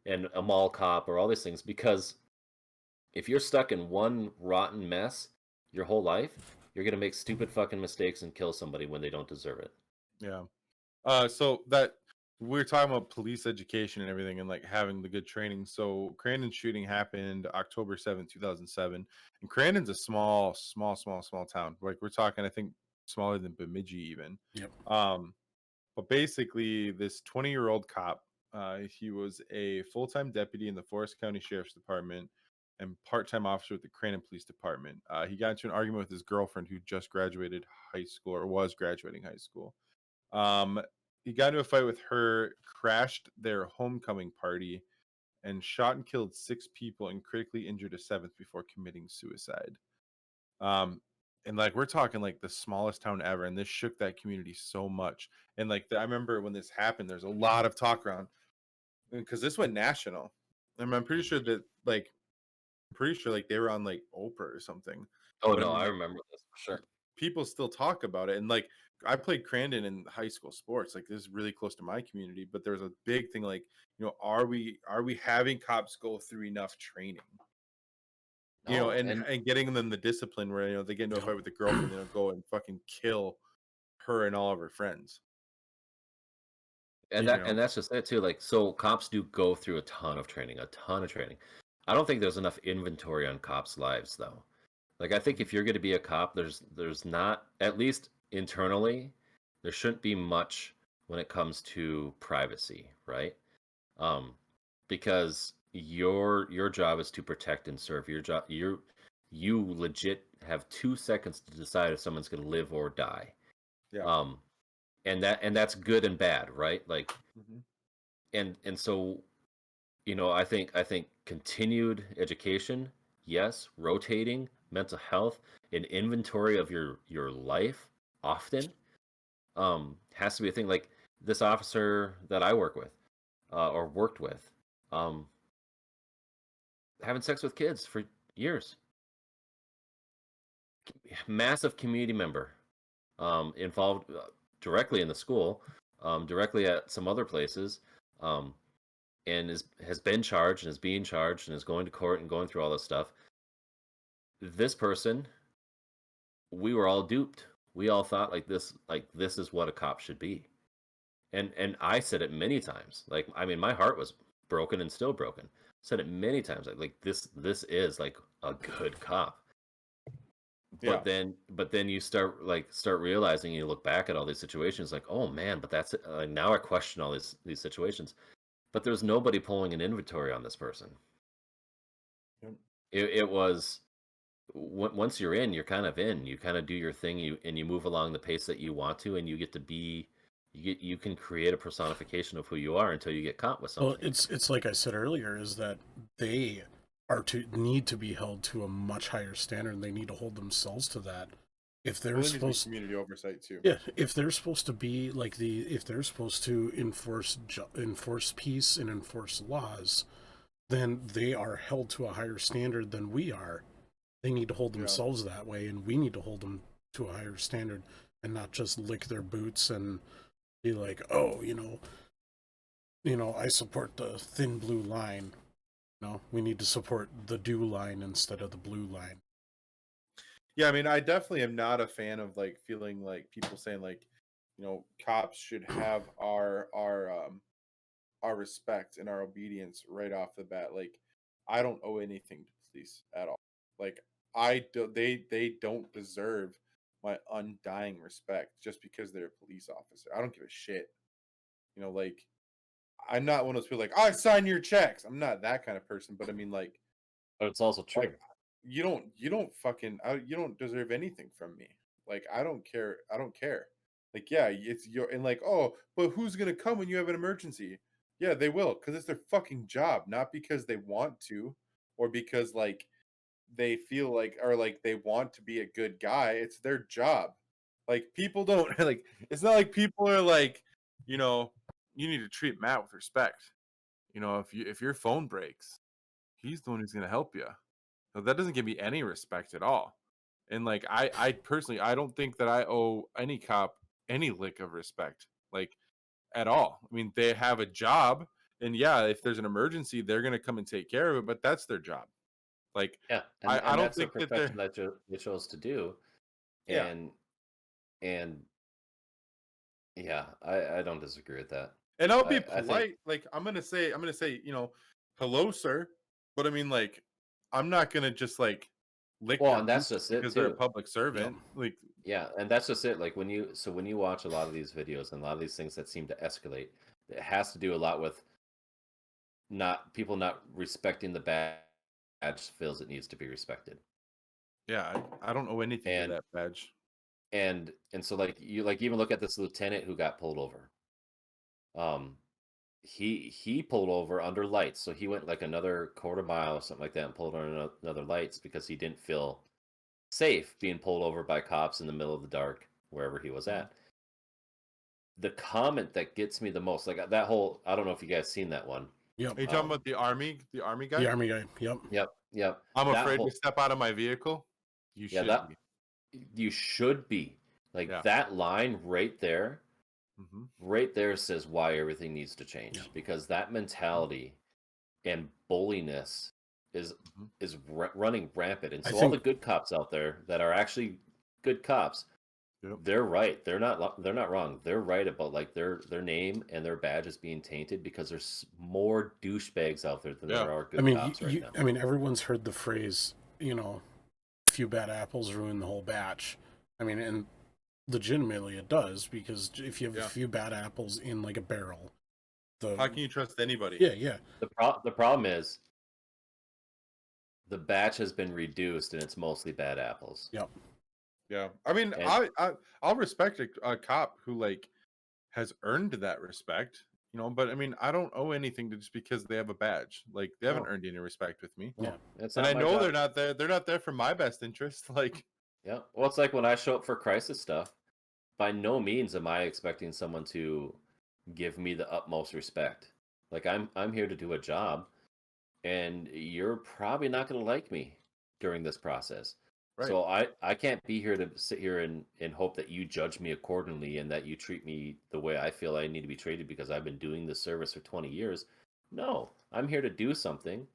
and a mall cop, or all these things. Because if you're stuck in one rotten mess your whole life, you're going to make stupid fucking mistakes and kill somebody when they don't deserve it. Yeah. So that we're talking about police education and everything, and like having the good training. So Crannon Shooting happened October 7th, 2007. And Crannon's a small town. Like, we're talking, I think, smaller than Bemidji even. Yep. But basically, this 20-year-old cop, he was a full-time deputy in the Forest County Sheriff's Department and part-time officer with the Crannon Police Department. He got into an argument with his girlfriend, who just graduated high school, or was graduating high school. He got into a fight with her, crashed their homecoming party, and shot and killed 6 people and critically injured a 7th before committing suicide. And like, we're talking like the smallest town ever, and this shook that community so much. And like, I remember when this happened, there's a lot of talk around, because this went national. I'm pretty sure that like they were on like Oprah or something. Oh, but no, I remember this for sure. People still talk about it, and like, I played Crannon in high school sports. Like, this is really close to my community, but there's a big thing, like, are we having cops go through enough training? And getting them the discipline where, they get into a fight with the girlfriend, they'll go and fucking kill her and all of her friends. And that's just it too. Like, so cops do go through a ton of training. I don't think there's enough inventory on cops' lives, though. Like, I think if you're going to be a cop, there's not, at least internally, there shouldn't be much when it comes to privacy, right? Because your job is to protect and serve. Your job, you legit have 2 seconds to decide if someone's going to live or die. Yeah. And that's good and bad, right? Like, and so, I think continued education, yes, rotating, mental health, an inventory of your life often, has to be a thing. Like, this officer that I work with, or worked with, having sex with kids for years. Massive community member, involved directly in the school, directly at some other places, and has been charged and is being charged and is going to court and going through all this stuff. This person, we were all duped. We all thought this is what a cop should be. And I said it many times. Like, I mean, my heart was broken and still broken. Said it many times. Like this is like a good cop. But then you start realizing, you look back at all these situations, like, oh man, but that's now I question all these situations. But there's nobody pulling an inventory on this person. It was, once you're in, you're kind of in. You kind of do your thing, you move along the pace that you want to, and you get to be, you can create a personification of who you are until you get caught with something. Well, it's like I said earlier, is that they need to be held to a much higher standard, and they need to hold themselves to that. If they're supposed to community oversight too. Yeah, if they're supposed to be like if they're supposed to enforce peace and enforce laws, then they are held to a higher standard than we are. They need to hold themselves that way, and we need to hold them to a higher standard and not just lick their boots and be like, oh, I support the thin blue line. No, we need to support the do line instead of the blue line. Yeah, I mean, I definitely am not a fan of like feeling like people saying like, cops should have our respect and our obedience right off the bat. Like, I don't owe anything to police at all. Like, they don't deserve my undying respect just because they're a police officer. I don't give a shit. Like, I'm not one of those people like, I sign your checks. I'm not that kind of person, but I mean, But it's also true. like you don't deserve anything from me. Like, I don't care. I don't care. Like, yeah, it's your, and like, oh, but who's gonna come when you have an emergency? Yeah, they will, because it's their fucking job, not because they want to, or because like they feel like, or like they want to be a good guy. It's their job. Like, people don't like, it's not like people are like, you know, you need to treat Matt with respect. If your phone breaks, he's the one who's gonna help you. So that doesn't give me any respect at all. And like, I personally, I don't think that I owe any cop any lick of respect, like, at all. I mean, they have a job, and yeah, if there's an emergency, they're gonna come and take care of it, but that's their job. Like, Yeah, I and don't that's the think that they're, profession that they chose to do, yeah. and and yeah, I don't disagree with that. And I'll be I think polite. Like, I'm gonna say, hello, sir. But I mean, like, I'm not gonna just like lick well, their and that's boots just it because they're a too. public Yep. servant. Like, Yeah, and that's just it. Like when you watch a lot of these videos and a lot of these things that seem to escalate, it has to do a lot with not people not respecting the badge feels it needs to be respected. yeah, I don't owe anything to And that badge. and so like you like even look at this lieutenant who got pulled over. Um he pulled over under lights, so he went like another quarter mile or something like that and pulled on another lights because he didn't feel safe being pulled over by cops in the middle of the dark wherever he was Mhm. at. The comment that gets me the most, like that whole, I don't know if you guys seen that one. Yep. Are you talking about the army The guy? army guy. Yep. Yep. I'm That afraid to whole, step out of my vehicle. You yeah, should that be. you should be like Yeah. that line Hmm. right there says why everything needs to change Yep. because that mentality and bulliness is Hmm. running rampant. And I so all the think good cops out there that are actually good cops, Yep. they're right. They're not wrong. They're right about like their name and their badge is being tainted because there's more douchebags out there than Yeah. there are I good mean cops right now. I mean everyone's heard the phrase, a few bad apples ruin the whole batch. I mean, and legitimately it does, because if you have a Yeah. few bad apples in like a barrel, How can you trust anybody? yeah. The problem is the batch has been reduced and it's mostly bad apples. Yep. Yeah. I mean, And I'll respect a cop who like has earned that respect. But I mean, I don't owe anything to just because they have a badge. Like, they haven't no, earned any respect with me. Yeah. no, it's And not I my know job. they're not there for my best interest. Like, Yeah. Well, it's like when I show up for crisis stuff, by no means am I expecting someone to give me the utmost respect. Like I'm here to do a job and you're probably not going to like me during this process. right. So I can't be here to sit here and hope that you judge me accordingly and that you treat me the way I feel I need to be treated because I've been doing this service for 20 years. No, I'm here to do something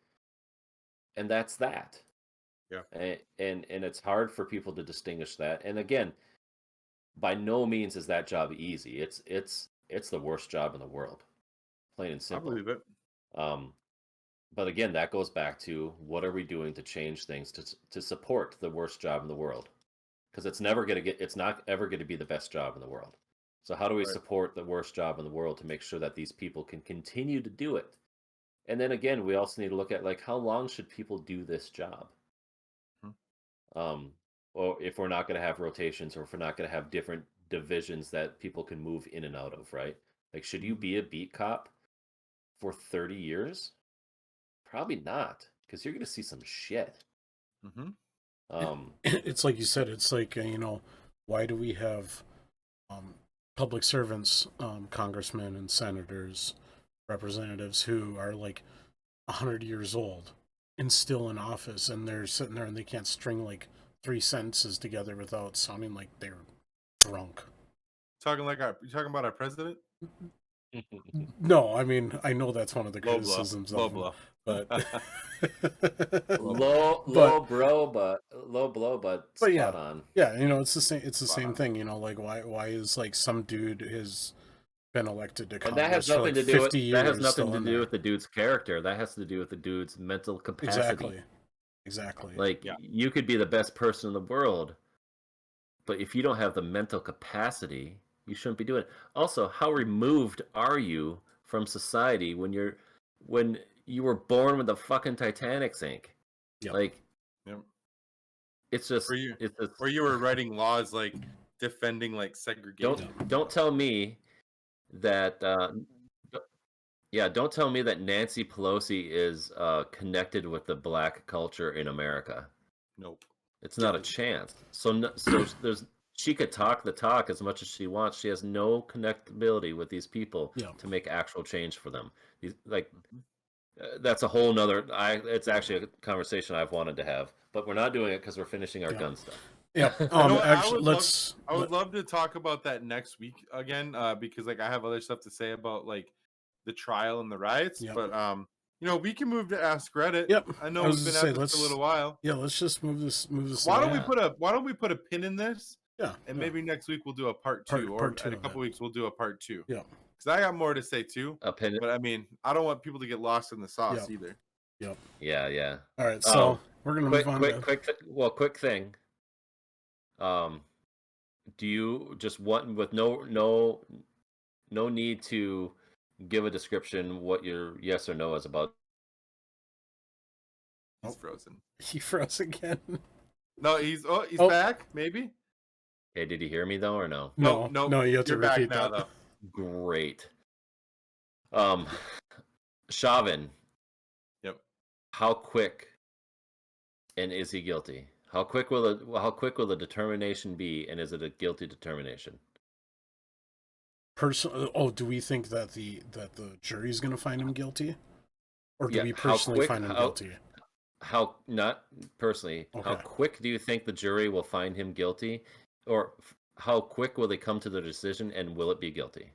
and that's that. Yeah. And it's hard for people to distinguish that. And again, by no means is that job easy. It's the worst job in the world, plain and I simple. believe it. Um, but again, that goes back to what are we doing to change things to support the worst job in the world? Because it's not ever going to be the best job in the world. So how do we Right. support the worst job in the world to make sure that these people can continue to do it? And then again, we also need to look at like how long should people do this job? Mhm. Um, or if we're not going to have rotations or if we're not going to have different divisions that people can move in and out of, right? Like, should you Mhm. be a beat cop for 30 years? Probably not, because you're going to see some shit. Mhm. Um, It's like you said, it's like, why do we have public servants, congressmen and senators, representatives who are like 100 years old and still in office, and they're sitting there and they can't string like three sentences together without sounding like they're drunk. You talking about our president? No, I mean, I know that's one of the Low criticisms blow. of Low him, blow. but low blow, but spot yeah, on. Yeah, you know, it's the same. It's the Spot same on. thing. You know, like why is like some dude has been elected to And Congress that has for nothing like to do 50 with years? that has nothing still to in do there. with the dude's character. That has to do with the dude's mental capacity. Exactly. Like you could be the best person in the world, but if you don't have the mental capacity, you shouldn't be doing it. Also, how removed are you from society when you were born when the fucking Titanic sank? Yep. Like, Yep. it's just or you were writing laws like defending like segregation. Don't tell me that don't tell me that Nancy Pelosi is connected with the black culture in America. Nope. It's not a chance. So she could talk the talk as much as she wants. She has no connectability with these people to make actual change for them. That's a whole nother. It's actually a conversation I've wanted to have, but we're not doing it because we're finishing our gun stuff. Yeah. Actually, I would love to talk about that next week again, because like I have other stuff to say about like the trial and the riots. Yep. But you know, we can move to Ask Reddit. Yep. I know we've been at this for a little while. Yeah, let's just move this. Why don't we put a pin in this? Yeah. And maybe next week we'll do a part two, or in a couple weeks we'll do a part 2. Yeah. Because I got more to say too. But I mean, I don't want people to get lost in the sauce either. Yep. Yeah. All right, so we're gonna move on. Quick thing. Do you just want, with no need to give a description, what your yes or no is about? He's frozen. He froze again. No, he's back. Maybe. Okay, did he hear me though or no? No. You have to repeat now, that. Though. Great. Chauvin. Yep. How quick, and is he guilty? How quick will the determination be, and is it a guilty determination? Do we think that the jury's going to find him guilty, or do we personally find him guilty? How, not personally. Okay. How quick do you think the jury will find him guilty, or how quick will they come to their decision, and will it be guilty?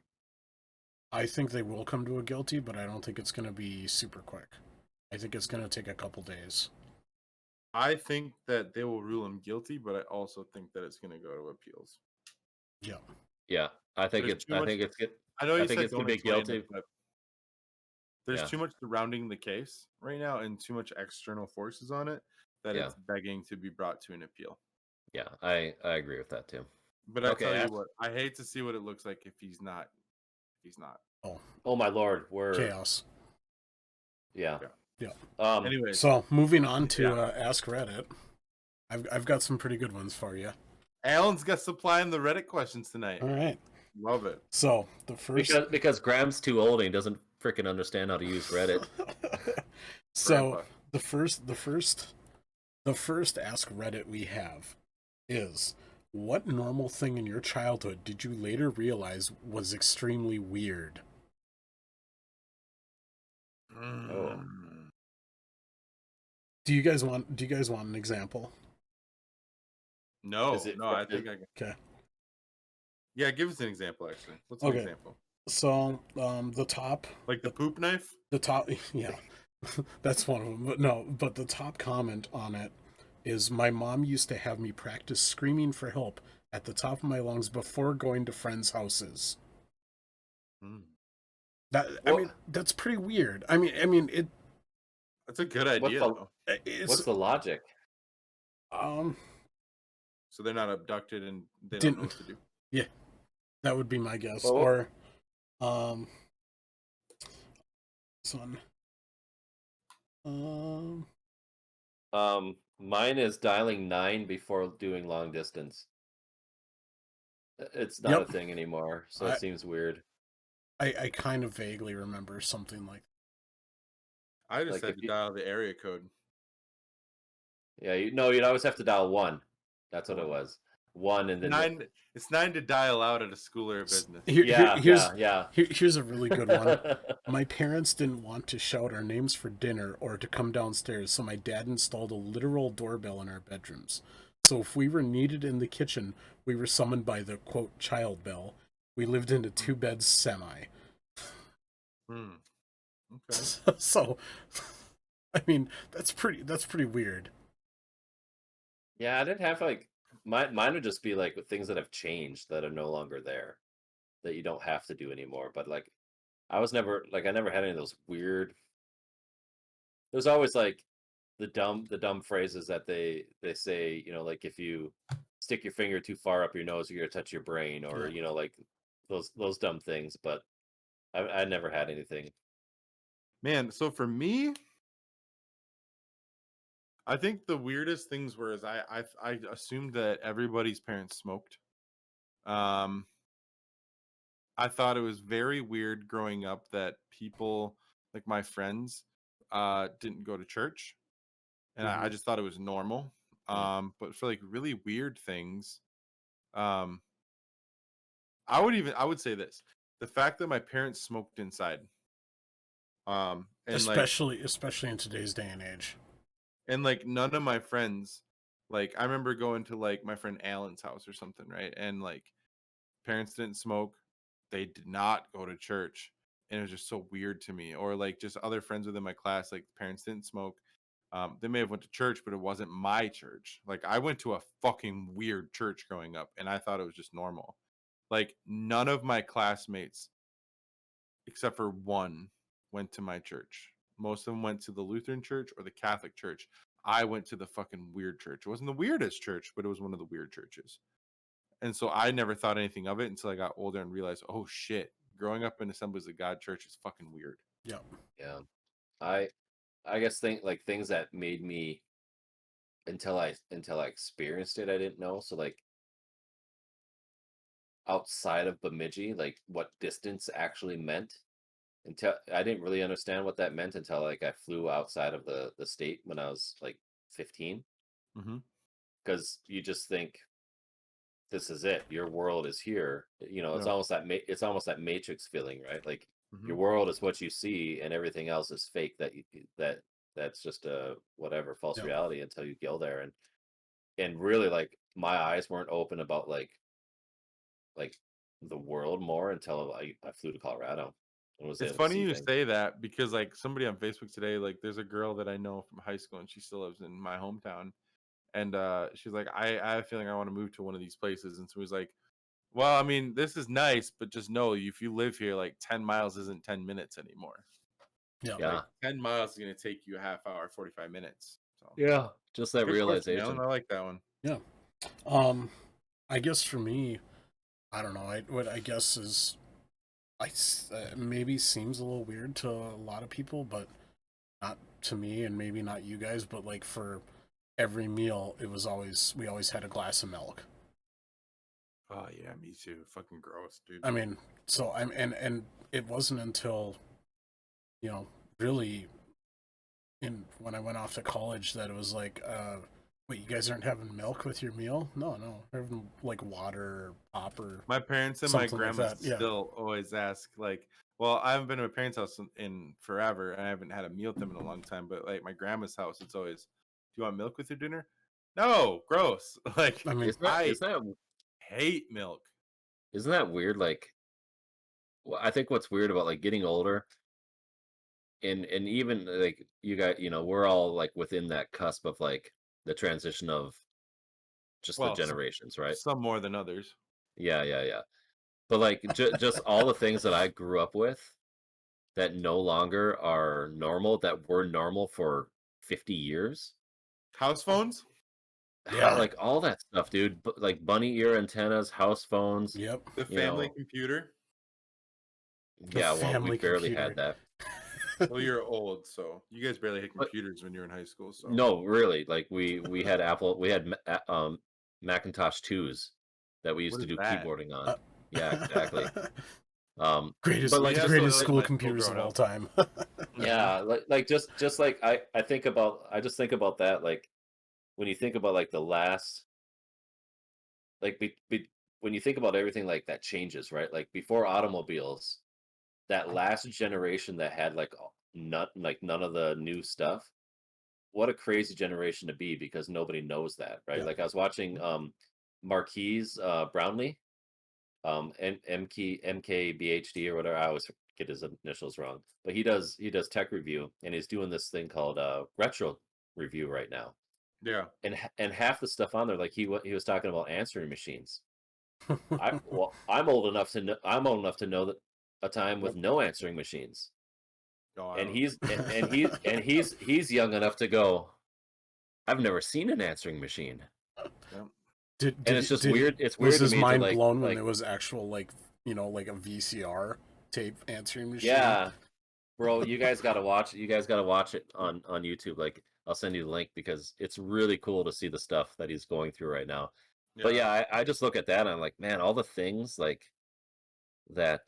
I think they will come to a guilty, but I don't think it's going to be super quick. I think it's going to take a couple days. I think that they will rule him guilty, but I also think that it's going to go to appeals. Yeah. I think it's going to be guilty. But there's too much surrounding the case right now, and too much external forces on it that it's begging to be brought to an appeal. Yeah, I agree with that too. But I tell you what, I hate to see what it looks like if he's not. Oh my lord, we're chaos. Yeah. Anyway, so moving on to Ask Reddit. I've got some pretty good ones for you. Alan's got supplying the Reddit questions tonight. All right, love it. So the first because Graham's too old and he doesn't freaking understand how to use Reddit. So the first Ask Reddit we have is: what normal thing in your childhood did you later realize was extremely weird? Oh. Do you guys want an example? No, I think I can. Okay. Yeah, give us an example. Actually, what's an example? So, the top, like the poop knife. The top, yeah, that's one of them. But the top comment on it is: my mom used to have me practice screaming for help at the top of my lungs before going to friends' houses. I mean, that's pretty weird. I mean, it. That's a good idea. What's the logic? So they're not abducted and they don't know what to do. Yeah, that would be my guess. Oh. Or, this one. Mine is dialing 9 before doing long distance. It's not a thing anymore, so it seems weird. I kind of vaguely remember something like that. I just had to dial the area code. Yeah, you'd always have to dial 1. That's what it was. 1 and then 9. It's 9 to dial out at a school or a business. Here's a really good one. My parents didn't want to shout our names for dinner or to come downstairs, so my dad installed a literal doorbell in our bedrooms. So if we were needed in the kitchen, we were summoned by the, quote, child bell. We lived in a 2-bed semi. Okay. So, I mean, that's pretty weird. Yeah, I didn't have like mine would just be like with things that have changed that are no longer there that you don't have to do anymore. But like I never had any of those weird. There's always like the dumb phrases that they say, like if you stick your finger too far up your nose, you're gonna touch your brain, or like those dumb things. But I never had anything. Man, so for me, I think the weirdest things were is I assumed that everybody's parents smoked. I thought it was very weird growing up that people like my friends didn't go to church, and I just thought it was normal. But for like really weird things, um, I would say this: the fact that my parents smoked inside, and like Especially in today's day and age. and like none of my friends, like I remember going to like my friend Alan's house or something, right? And like parents didn't smoke, they did not go to church, and it was just so weird to me. Or like just other friends within my class, like parents didn't smoke. They may have went to church, but it wasn't my church. Like I went to a fucking weird church growing up, and I thought it was just normal. Like none of my classmates, except for one, went to my church. Most of them went to the Lutheran church or the Catholic church. I went to the fucking weird church. It wasn't the weirdest church, but it was one of the weird churches. And so I never thought anything of it until I got older and realized, oh shit, growing up in Assemblies of God church is fucking weird. Yeah. Yeah, I guess things that made me until I experienced it, I didn't know. So like outside of Bemidji, like what distance actually meant. Until I didn't really understand what that meant until like I flew outside of the state when I was like 15. Mm-hmm. Because you just think this is it, your world is here. It's Yeah. almost it's almost that Matrix feeling, right? Like Mm-hmm. your world is what you see and everything else is fake, that's just a whatever false reality until you go there. And really, like, my eyes weren't open about like the world more until I flew to Colorado and was It's able to funny see you things. say that because like somebody on Facebook today, like there's a girl that I know from high school and she still lives in my hometown. And she's like, I have a feeling I want to move to one of these places. And so he's like, well, I mean, this is nice, but just know if you live here, like 10 miles isn't 10 minutes anymore. Yeah. Like 10 miles is going to take you a half hour, 45 minutes. So Yeah, just that good realization. question, I like that one. Yeah. I guess for me, I don't know. What I guess is, maybe seems a little weird to a lot of people, but not to me, and maybe not you guys. But like for every meal, we always had a glass of milk. Oh yeah, me too. Fucking gross, dude. I mean, so and it wasn't until really when I went off to college that it was like, wait, you guys aren't having milk with your meal? No, we're having like water or pop or My parents and my grandma like still always ask, like, well, I haven't been to my parents' house in forever, and I haven't had a meal with them in a long time. But like my grandma's house, it's always, do you want milk with your dinner? No, gross. Like, I mean, I hate milk. Isn't that weird? Like, well, I think what's weird about like getting older, and even like you got, we're all like within that cusp of like the transition of just the Well, generations, right? some more than others. Yeah. But like just all the things that I grew up with that no longer are normal, that were normal for 50 years. House phones? Yeah. Like all that stuff, dude. Like bunny ear antennas, house phones. Yep. The family computer? Yeah, well, we barely had that. Well, you're old, so you guys barely had computers when you were in high school. So no, really, like we had Apple, we had Macintosh 2s that we used to do keyboarding on. Yeah, exactly. Greatest, but like the greatest school computers of all time. Yeah, like just like I just think about that, like when you think about like the last, like when you think about everything like that changes, right? Like before automobiles, that last generation that had like none of the new stuff. What a crazy generation to be, because nobody knows that, right? Like I was watching Marquise Brownlee. and MKBHD or whatever. I always get his initials wrong, but he does tech review, and he's doing this thing called retro review right now. Yeah. And half the stuff on there, like he was talking about answering machines. I'm old enough to know that a time with no answering machines. Oh, And he's young enough to go, I've never seen an answering machine. Yeah. And it's just weird. It's weird was to his me mind to blown when there was actual like a VCR tape answering machine? Yeah, bro, you guys gotta watch it. You guys gotta watch it on YouTube. Like, I'll send you the link because it's really cool to see the stuff that he's going through right now. But yeah, I just look at that and I'm like, man, all the things like that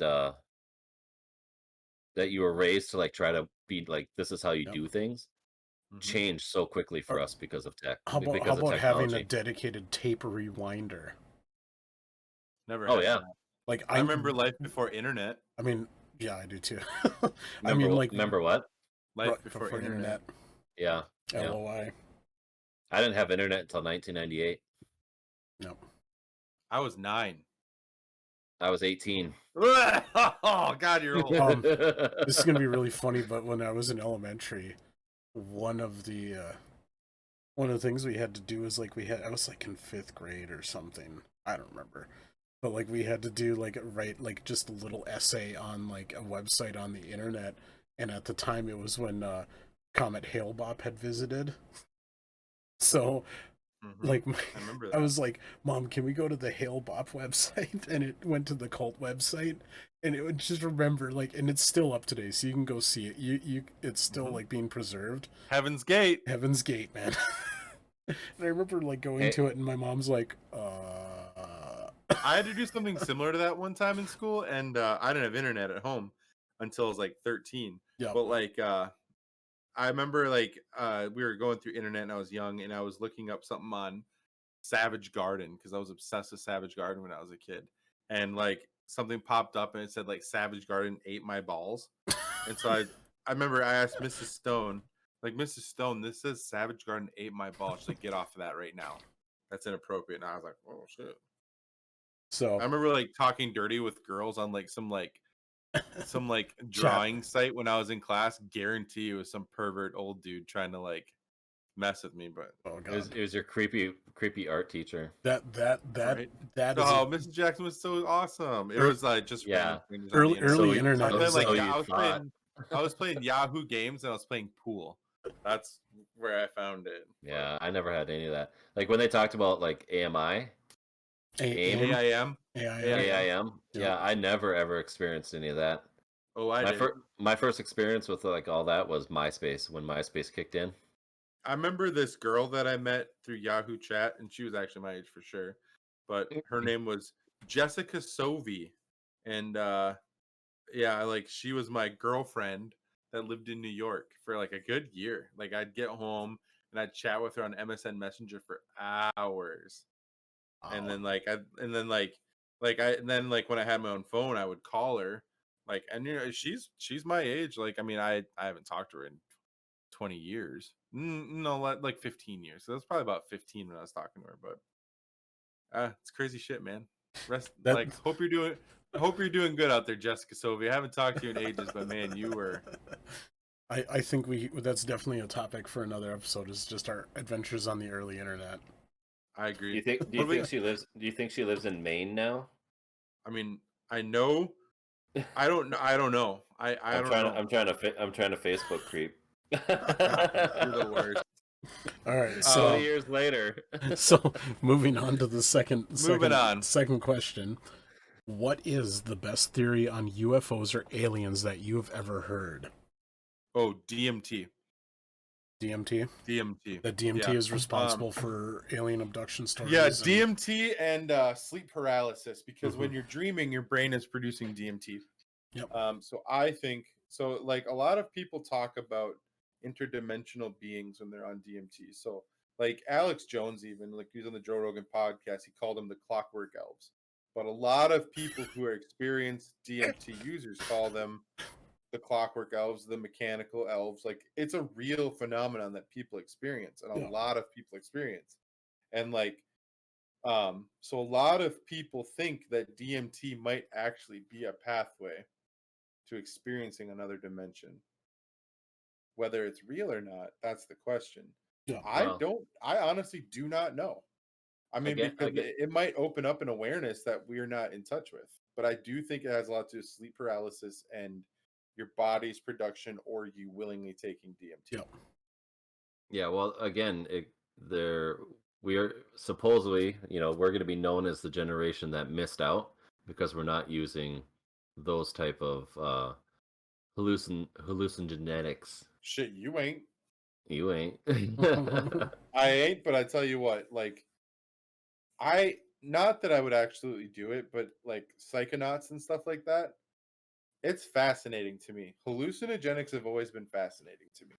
that you were raised to like try to be like this is how you do things change so quickly for us because of tech. How about technology. having a dedicated tape rewinder? Never. Oh yeah. That. Like I remember life before internet. I mean, yeah, I do too. Remember what? Life before internet. Yeah. LOI. I didn't have internet until 1998. No. I was 9. I was 18. Oh God, you're old. This is gonna be really funny, but when I was in elementary, one of the things we had to do was like I was like in 5th grade or something. I don't remember. But like we had to do write just a little essay on like a website on the internet, and at the time it was when Comet Hale-Bopp had visited. So I was like, Mom, can we go to the Hale-Bopp website? And it went to the cult website, and it would just remember and it's still up today, so you can go see it. It's still like being preserved. Heaven's Gate, man. And I remember going to it, and my mom's like, I had to do something similar to that one time in school, and I didn't have internet at home until I was like 13. Yeah. But I remember we were going through internet, and I was young, and I was looking up something on Savage Garden because I was obsessed with Savage Garden when I was a kid, and something popped up and it said Savage Garden ate my balls, and so I remember I asked Mrs. Stone, Mrs. Stone, this says Savage Garden ate my balls. She's like, get off of that right now. That's inappropriate. And I was like, oh shit. So I remember talking dirty with girls on some drawing site when I was in class. Guarantee it was some pervert old dude trying to mess with me, but it was your creepy art teacher. That oh, Mrs. Jackson was so awesome. It was just early internet. I was playing Yahoo games and I was playing pool. That's where I found it. Yeah, I never had any of that. Like when they talked about AMI. AIM. Yeah, I never ever experienced any of that. Oh, I did. My first experience with all that was MySpace, when MySpace kicked in. I remember this girl that I met through Yahoo Chat, and she was actually my age for sure, but her name was Jessica Sovey, and she was my girlfriend that lived in New York for a good year. I'd get home and I'd chat with her on MSN Messenger for hours. Wow. And then when I had my own phone, I would call her. And she's my age. I haven't talked to her in 20 years. No, 15 years. So that's probably about 15 when I was talking to her. But it's crazy shit, man. Hope you're doing good out there, Jessica Sovey. I haven't talked to you in ages, but man, you were. I think that's definitely a topic for another episode. Is just our adventures on the early internet. I agree. Do you think she lives in Maine now? I mean, I know. I don't know. I'm trying to Facebook creep. You're the worst. All right, so 20 years later. So moving on to the second question. What is the best theory on UFOs or aliens that you've ever heard? Oh, DMT. DMT? DMT. That DMT is responsible for alien abduction stories. Yeah, DMT and sleep paralysis, because when you're dreaming, your brain is producing DMT. Yep. So I think a lot of people talk about interdimensional beings when they're on DMT. So Alex Jones, even he's on the Joe Rogan podcast, he called them the clockwork elves. But a lot of people who are experienced DMT users call them the clockwork elves, the mechanical elves. It's a real phenomenon that people experience, and a lot of people experience. And So a lot of people think that DMT might actually be a pathway to experiencing another dimension. Whether it's real or not, that's the question. Yeah. Wow. I honestly do not know. I mean, because it might open up an awareness that we're not in touch with. But I do think it has a lot to do with sleep paralysis and your body's production or you willingly taking DMT. Yeah. Yeah, well, again, we are supposedly, we're going to be known as the generation that missed out because we're not using those type of hallucinogenetics. Shit, you ain't. You ain't. I ain't, but I tell you what, like, not that I would absolutely do it, but like psychonauts and stuff like that, it's fascinating to me. Hallucinogenics have always been fascinating to me.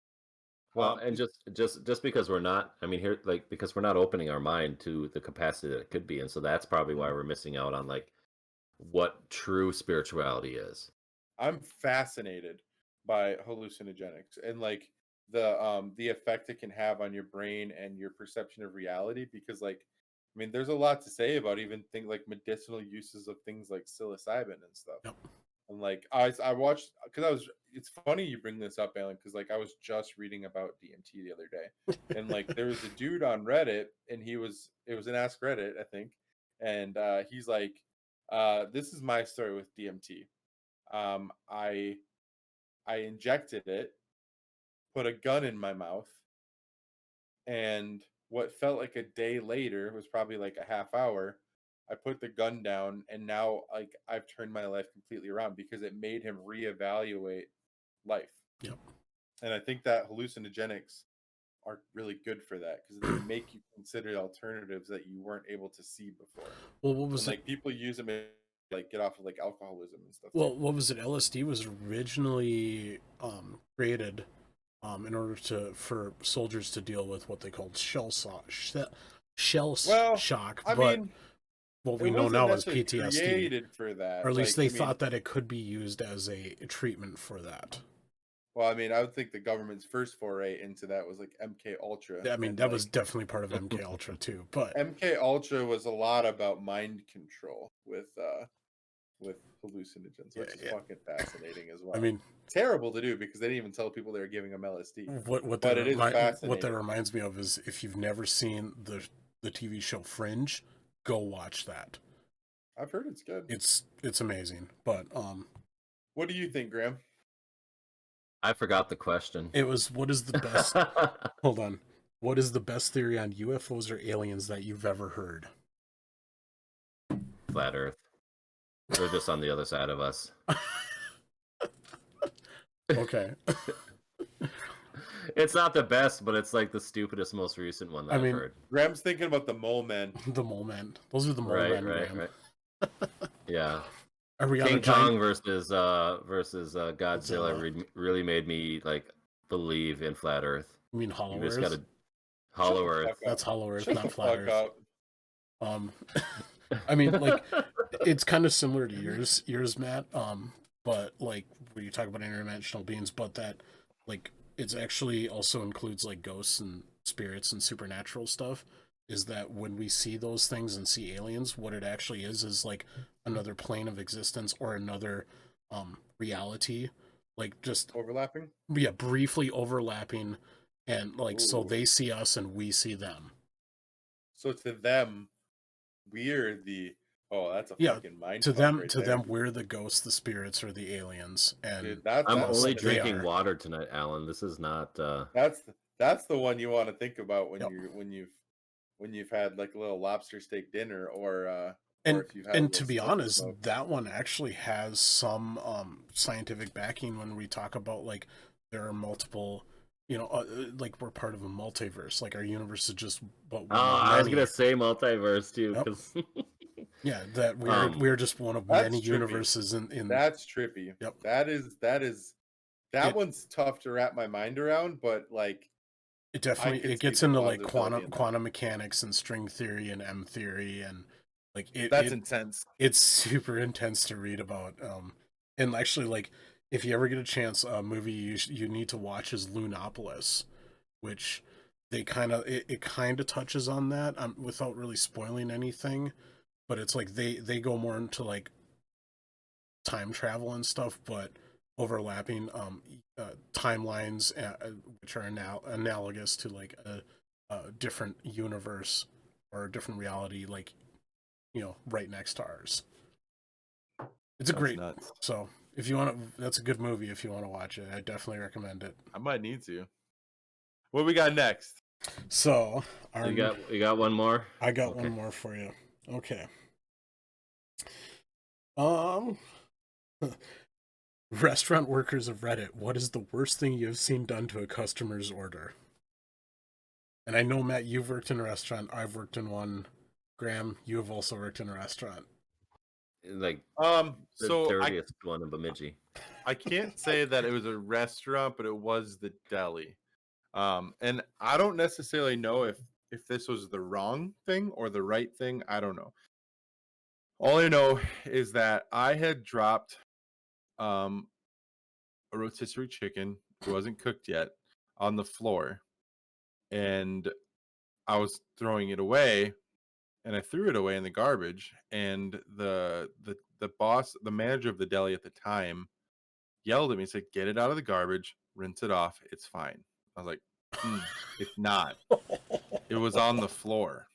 Well, and just because we're not, I mean, here, like, because we're not opening our mind to the capacity that it could be, and so that's probably why we're missing out on like what true spirituality is. I'm fascinated by hallucinogenics and like the effect it can have on your brain and your perception of reality, because like, I mean, there's a lot to say about even things like medicinal uses of things like psilocybin and stuff. Yep. And like I watched, because it's funny you bring this up, Alan, because like I was just reading about DMT the other day, and like there was a dude on Reddit, and it was an Ask Reddit, I think, and he's like, this is my story with DMT. I injected it, put a gun in my mouth, and what felt like a day later was probably like a half hour. I put the gun down, and now like I've turned my life completely around because it made him reevaluate life. Yep. And I think that hallucinogenics are really good for that because they make you consider alternatives that you weren't able to see before. Well, what was and, like people use them to like get off of like alcoholism and stuff. Well, what was it? LSD was originally created in order for soldiers to deal with what they called shell shock. I mean, what we know now is PTSD. Created for that, or at least they thought that it could be used as a treatment for that. Well, I mean, I would think the government's first foray into that was like MK Ultra. I mean, that was definitely part of MK Ultra too. But MK Ultra was a lot about mind control with hallucinogens, which is fucking fascinating as well. I mean, terrible to do because they didn't even tell people they were giving them LSD. What that reminds me of is, if you've never seen the TV show Fringe, go watch that. I've heard it's good. It's amazing. But what do you think, Graham? I forgot the question. It was, what is the best hold on. What is the best theory on UFOs or aliens that you've ever heard? Flat Earth. They're just on the other side of us. Okay. It's not the best, but it's like the stupidest, most recent one that I've heard. Graham's thinking about the Mole Men. The Mole Men. Those are the Mole Men. Right. Yeah. Are we King Kong versus Godzilla really made me like believe in flat Earth. You mean Hollow Earth? You just gotta Hollow Earth. That's Hollow Earth, not Flat Earth. I mean, like, it's kind of similar to yours, Matt. But like when you talk about interdimensional beings, but that like it's actually also includes like ghosts and spirits and supernatural stuff. Is that when we see those things and see aliens, what it actually is like another plane of existence or another reality, like just overlapping. Yeah, briefly overlapping, and like so they see us and we see them. So to them, we're the that's a fucking mind. To them, to them, we're the ghosts, the spirits, or the aliens. And dude, I'm only drinking water tonight, Alan. This is not. That's the one you want to think about when you've had like a little lobster steak dinner or if you've had and to be honest, that one actually has some scientific backing when we talk about like there are multiple, like we're part of a multiverse, like our universe is just but I was gonna say multiverse too, because yeah, that we're just one of many universes in that's trippy. Yep. That one's tough to wrap my mind around, but like it definitely gets into like quantum mechanics and string theory and M theory, and like that's intense. It's super intense to read about. And actually, like if you ever get a chance, a movie you need to watch is Lunopolis, which they kind of it kind of touches on that without really spoiling anything, but it's like they go more into like time travel and stuff, but overlapping timelines which are analogous to like a different universe or a different reality, like right next to ours. It's a great nuts. So if you want to, that's a good movie. If you want to watch it, I definitely recommend it. I might need to. What we got next? So you got one more. I got one more for you. Okay. Restaurant workers of Reddit, what is the worst thing you have seen done to a customer's order? And I know, Matt, you've worked in a restaurant. I've worked in one. Graham, you have also worked in a restaurant. Like the dirtiest one in Bemidji. I can't say that it was a restaurant, but it was the deli. And I don't necessarily know if this was the wrong thing or the right thing. I don't know. All I know is that I had dropped a rotisserie chicken. It wasn't cooked yet on the floor, and I was throwing it away, and I threw it away in the garbage. And the boss, the manager of the deli at the time, yelled at me and said, "Get it out of the garbage, rinse it off. It's fine." I was like, "It's not. It was on the floor.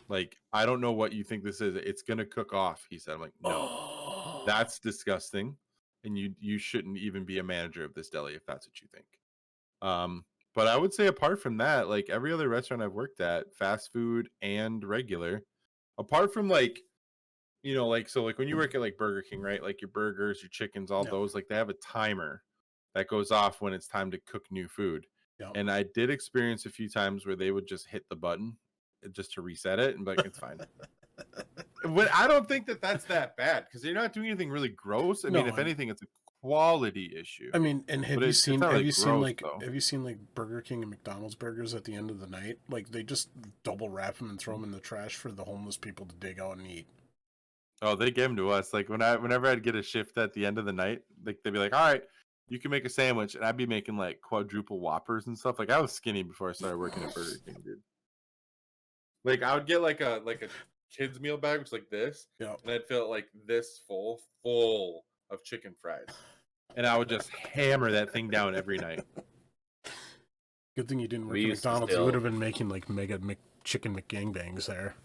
Like, I don't know what you think this is. It's gonna cook off," he said. I'm like, "No, that's disgusting, and you shouldn't even be a manager of this deli if that's what you think." But I would say apart from that, like every other restaurant I've worked at, fast food and regular, apart from like, like so like when you work at like Burger King, right? Like your burgers, your chickens, all those, like they have a timer that goes off when it's time to cook new food. Yep. And I did experience a few times where they would just hit the button just to reset it and be like, "It's fine." But I don't think that that's that bad because you're not doing anything really gross. I mean, if anything, it's a quality issue. I mean, and have you seen like Burger King and McDonald's burgers at the end of the night? Like they just double wrap them and throw them in the trash for the homeless people to dig out and eat. Oh, they gave them to us. Like whenever I'd get a shift at the end of the night, like they'd be like, "All right, you can make a sandwich," and I'd be making like quadruple Whoppers and stuff. Like I was skinny before I started working at Burger King, dude. Like I would get like a kids meal bag, which is like this, and I'd fill it like this full of chicken fries, and I would just hammer that thing down every night. Good thing you didn't work at McDonald's. You would have been making like mega chicken McGangbangs there.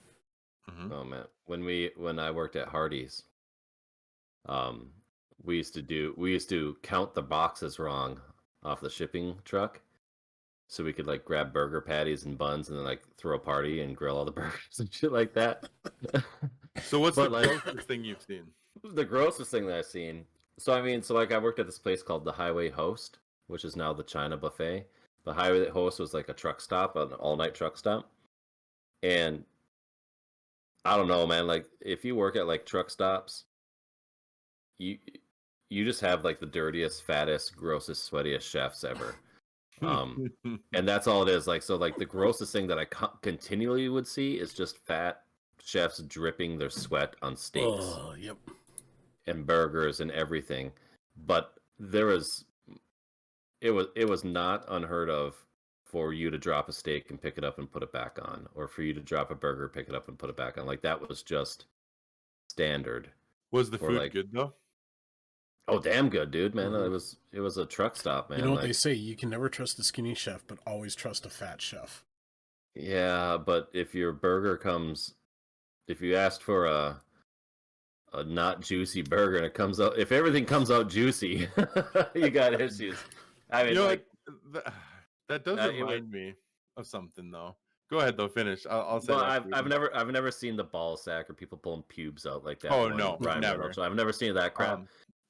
Mm-hmm. Oh man, when I worked at Hardee's, we used to count the boxes wrong off the shipping truck, so we could like grab burger patties and buns and then like throw a party and grill all the burgers and shit like that. So what's the grossest thing you've seen? The grossest thing that I've seen. So I worked at this place called the Highway Host, which is now the China Buffet. The Highway Host was like a truck stop, an all-night truck stop, and I don't know, man. Like if you work at like truck stops, you just have like the dirtiest, fattest, grossest, sweatiest chefs ever. And that's all it is. Like so, like the grossest thing that I continually would see is just fat chefs dripping their sweat on steaks, yep, and burgers and everything. But it was not unheard of for you to drop a steak and pick it up and put it back on, or for you to drop a burger, pick it up and put it back on. Like that was just standard. Was the food good though? Oh, damn good, dude, man. Mm-hmm. It was a truck stop, man. You know what they say, you can never trust a skinny chef, but always trust a fat chef. Yeah, but if your burger if you asked for a not juicy burger and it comes out, if everything comes out juicy, you got issues. I mean, that does remind me of something though. Go ahead though, finish. I'll say. Well, I've never seen the ball sack or people pulling pubes out like that. Oh no, never. So I've never seen that crap.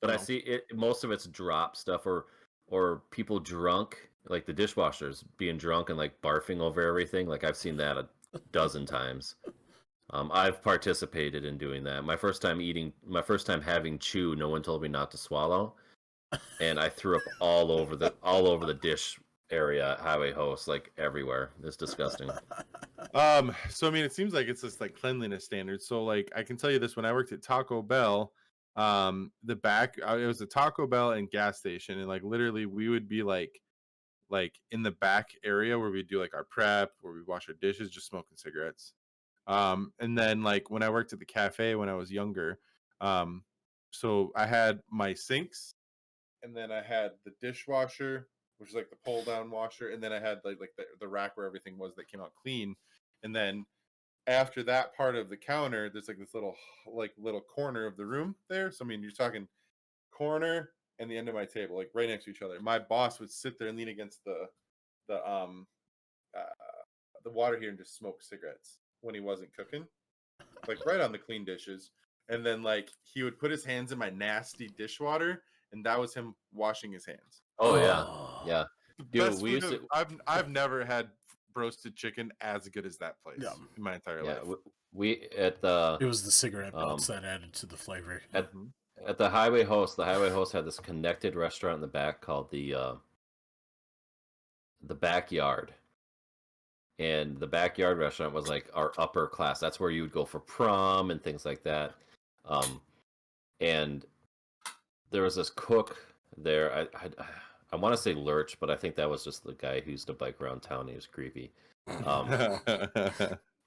But I see it. Most of it's drop stuff or people drunk, like the dishwashers being drunk and like barfing over everything. Like I've seen that a dozen times. I've participated in doing that. My first time having chew, no one told me not to swallow, and I threw up all over the dish area at Highway Host, like everywhere. It's disgusting. So I mean, it seems like it's just like cleanliness standards. So like I can tell you this: when I worked at Taco Bell, it was a Taco Bell and gas station, and like literally we would be like like in the back area where we do like our prep, where we wash our dishes, just smoking cigarettes. And then like when I worked at the cafe when I was younger, so I had my sinks, and then I had the dishwasher, which is like the pull down washer, and then I had like the rack where everything was that came out clean. And then after that part of the counter, there's like this little corner of the room there. So I mean, you're talking corner and the end of my table, like right next to each other. My boss would sit there and lean against the um uh, the water heater and just smoke cigarettes when he wasn't cooking, like right on the clean dishes. And then like he would put his hands in my nasty dishwater, and that was him washing his hands. Oh yeah, yeah. The Dude, best we food used to. I've never had roasted chicken as good as that place Yeah. in my entire Yeah, life. we at the It was the cigarette butts that added to the flavor. at the Highway Host. The Highway Host had this connected restaurant in the back called the Backyard. And the Backyard restaurant was like our upper class. That's where you would go for prom and things like that. And there was this cook there. I want to say Lurch, but I think that was just the guy who used to bike around town. He was creepy.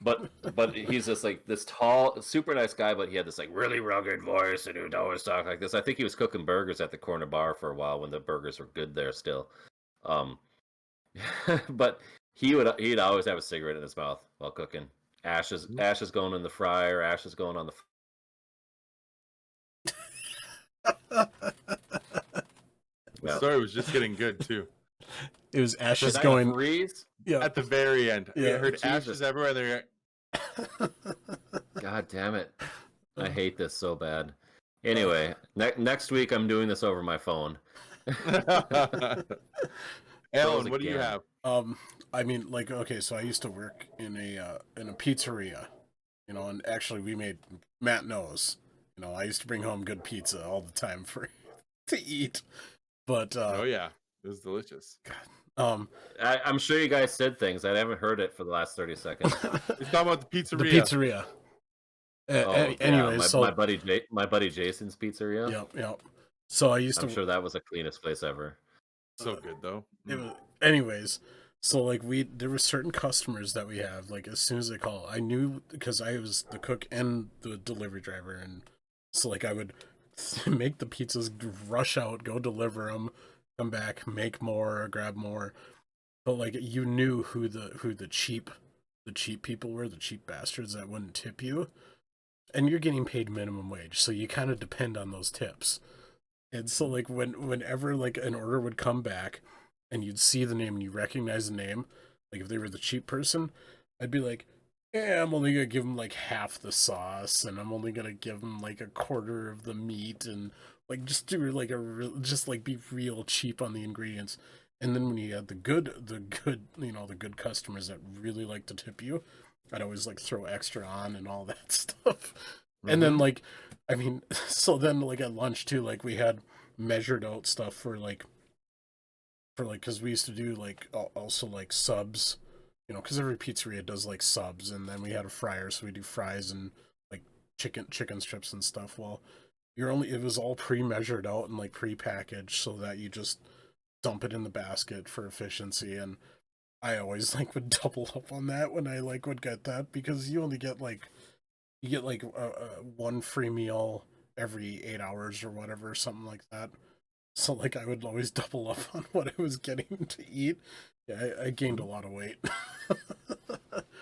But he's just like this tall, super nice guy, but he had this like really rugged voice and he would always talk like this. I think he was cooking burgers at the corner bar for a while when the burgers were good there still. But he'd always have a cigarette in his mouth while cooking. Ashes going in the fryer, ashes going on the. The story was just getting good too. It was ashes going. Yeah. At the very end, yeah. I heard ashes everywhere. There. God damn it! I hate this so bad. Anyway, next week I'm doing this over my phone. Alan, what do you have? I mean, like, okay, so I used to work in a pizzeria, you know, and actually Matt knows, you know, I used to bring home good pizza all the time to eat, but oh yeah, it was delicious. God. I'm sure you guys said things. I haven't heard it for the last 30 seconds. He's talking about the pizzeria. The pizzeria. Anyways, my buddy Jason's pizzeria. Yep. So I'm sure that was the cleanest place ever. So good though. Anyways, so like there were certain customers that we have, like as soon as they call, I knew because I was the cook and the delivery driver, and so like I would make the pizzas, rush out, go deliver them, come back, make more, or grab more. But like you knew who the cheap people were, the cheap bastards that wouldn't tip you, and you're getting paid minimum wage, so you kind of depend on those tips. And so like whenever like an order would come back and you'd see the name and you recognize the name, like if they were the cheap person, I'd be like, yeah, I'm only gonna give them like half the sauce, and I'm only gonna give them like a quarter of the meat, and like just do like just like be real cheap on the ingredients. And then when you had the good you know, the good customers that really like to tip you, I'd always like throw extra on and all that stuff. And then like, I mean, so then like at lunch too, like we had measured out stuff for like, because we used to do like also like subs, you know, because every pizzeria does like subs, and then we had a fryer, so we do fries and like chicken strips and stuff. Well, it was all pre-measured out and like pre-packaged so that you just dump it in the basket for efficiency. And I always like would double up on that when I like would get that, because you only get like one free meal every 8 hours or whatever, something like that. So like I would always double up on what I was getting to eat. Yeah, I gained a lot of weight.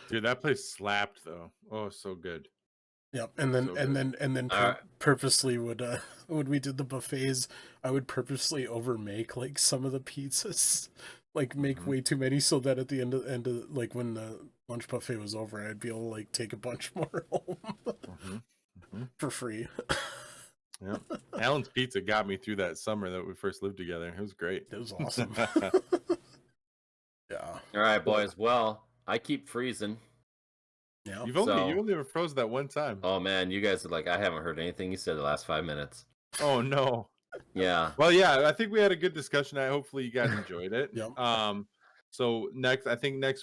Dude, that place slapped though. Oh, so good. Yep, and then purposely would when we did the buffets, I would purposely overmake like some of the pizzas, like make way too many, so that at the end of like when the lunch buffet was over, I'd be able to like take a bunch more home for free. Yeah, Alan's Pizza got me through that summer that we first lived together. It was great. It was awesome. Yeah. All right, boys. Well, I keep freezing. Yeah. You only ever froze that one time. Oh man, you guys are like, I haven't heard anything you said the last 5 minutes. Oh no. Yeah. Well, yeah, I think we had a good discussion. Hopefully you guys enjoyed it. Yep. So next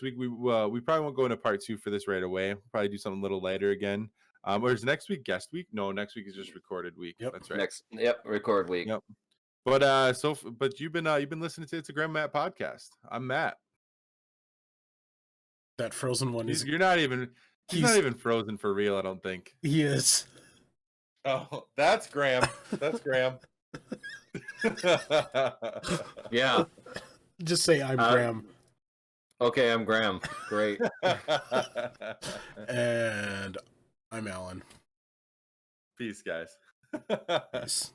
week we probably won't go into part 2 for this right away. We'll probably do something a little later again. Or is next week guest week? No, next week is just recorded week. Yep. That's right. Record week. Yep. But you've been listening to It's a Graham Matt podcast. I'm Matt. That frozen one is. You're not even. He's not even frozen for real. I don't think he is. Oh, that's Graham. That's Graham. Yeah. Just say I'm Graham. Okay, I'm Graham. Great. And I'm Alan. Peace, guys. Peace.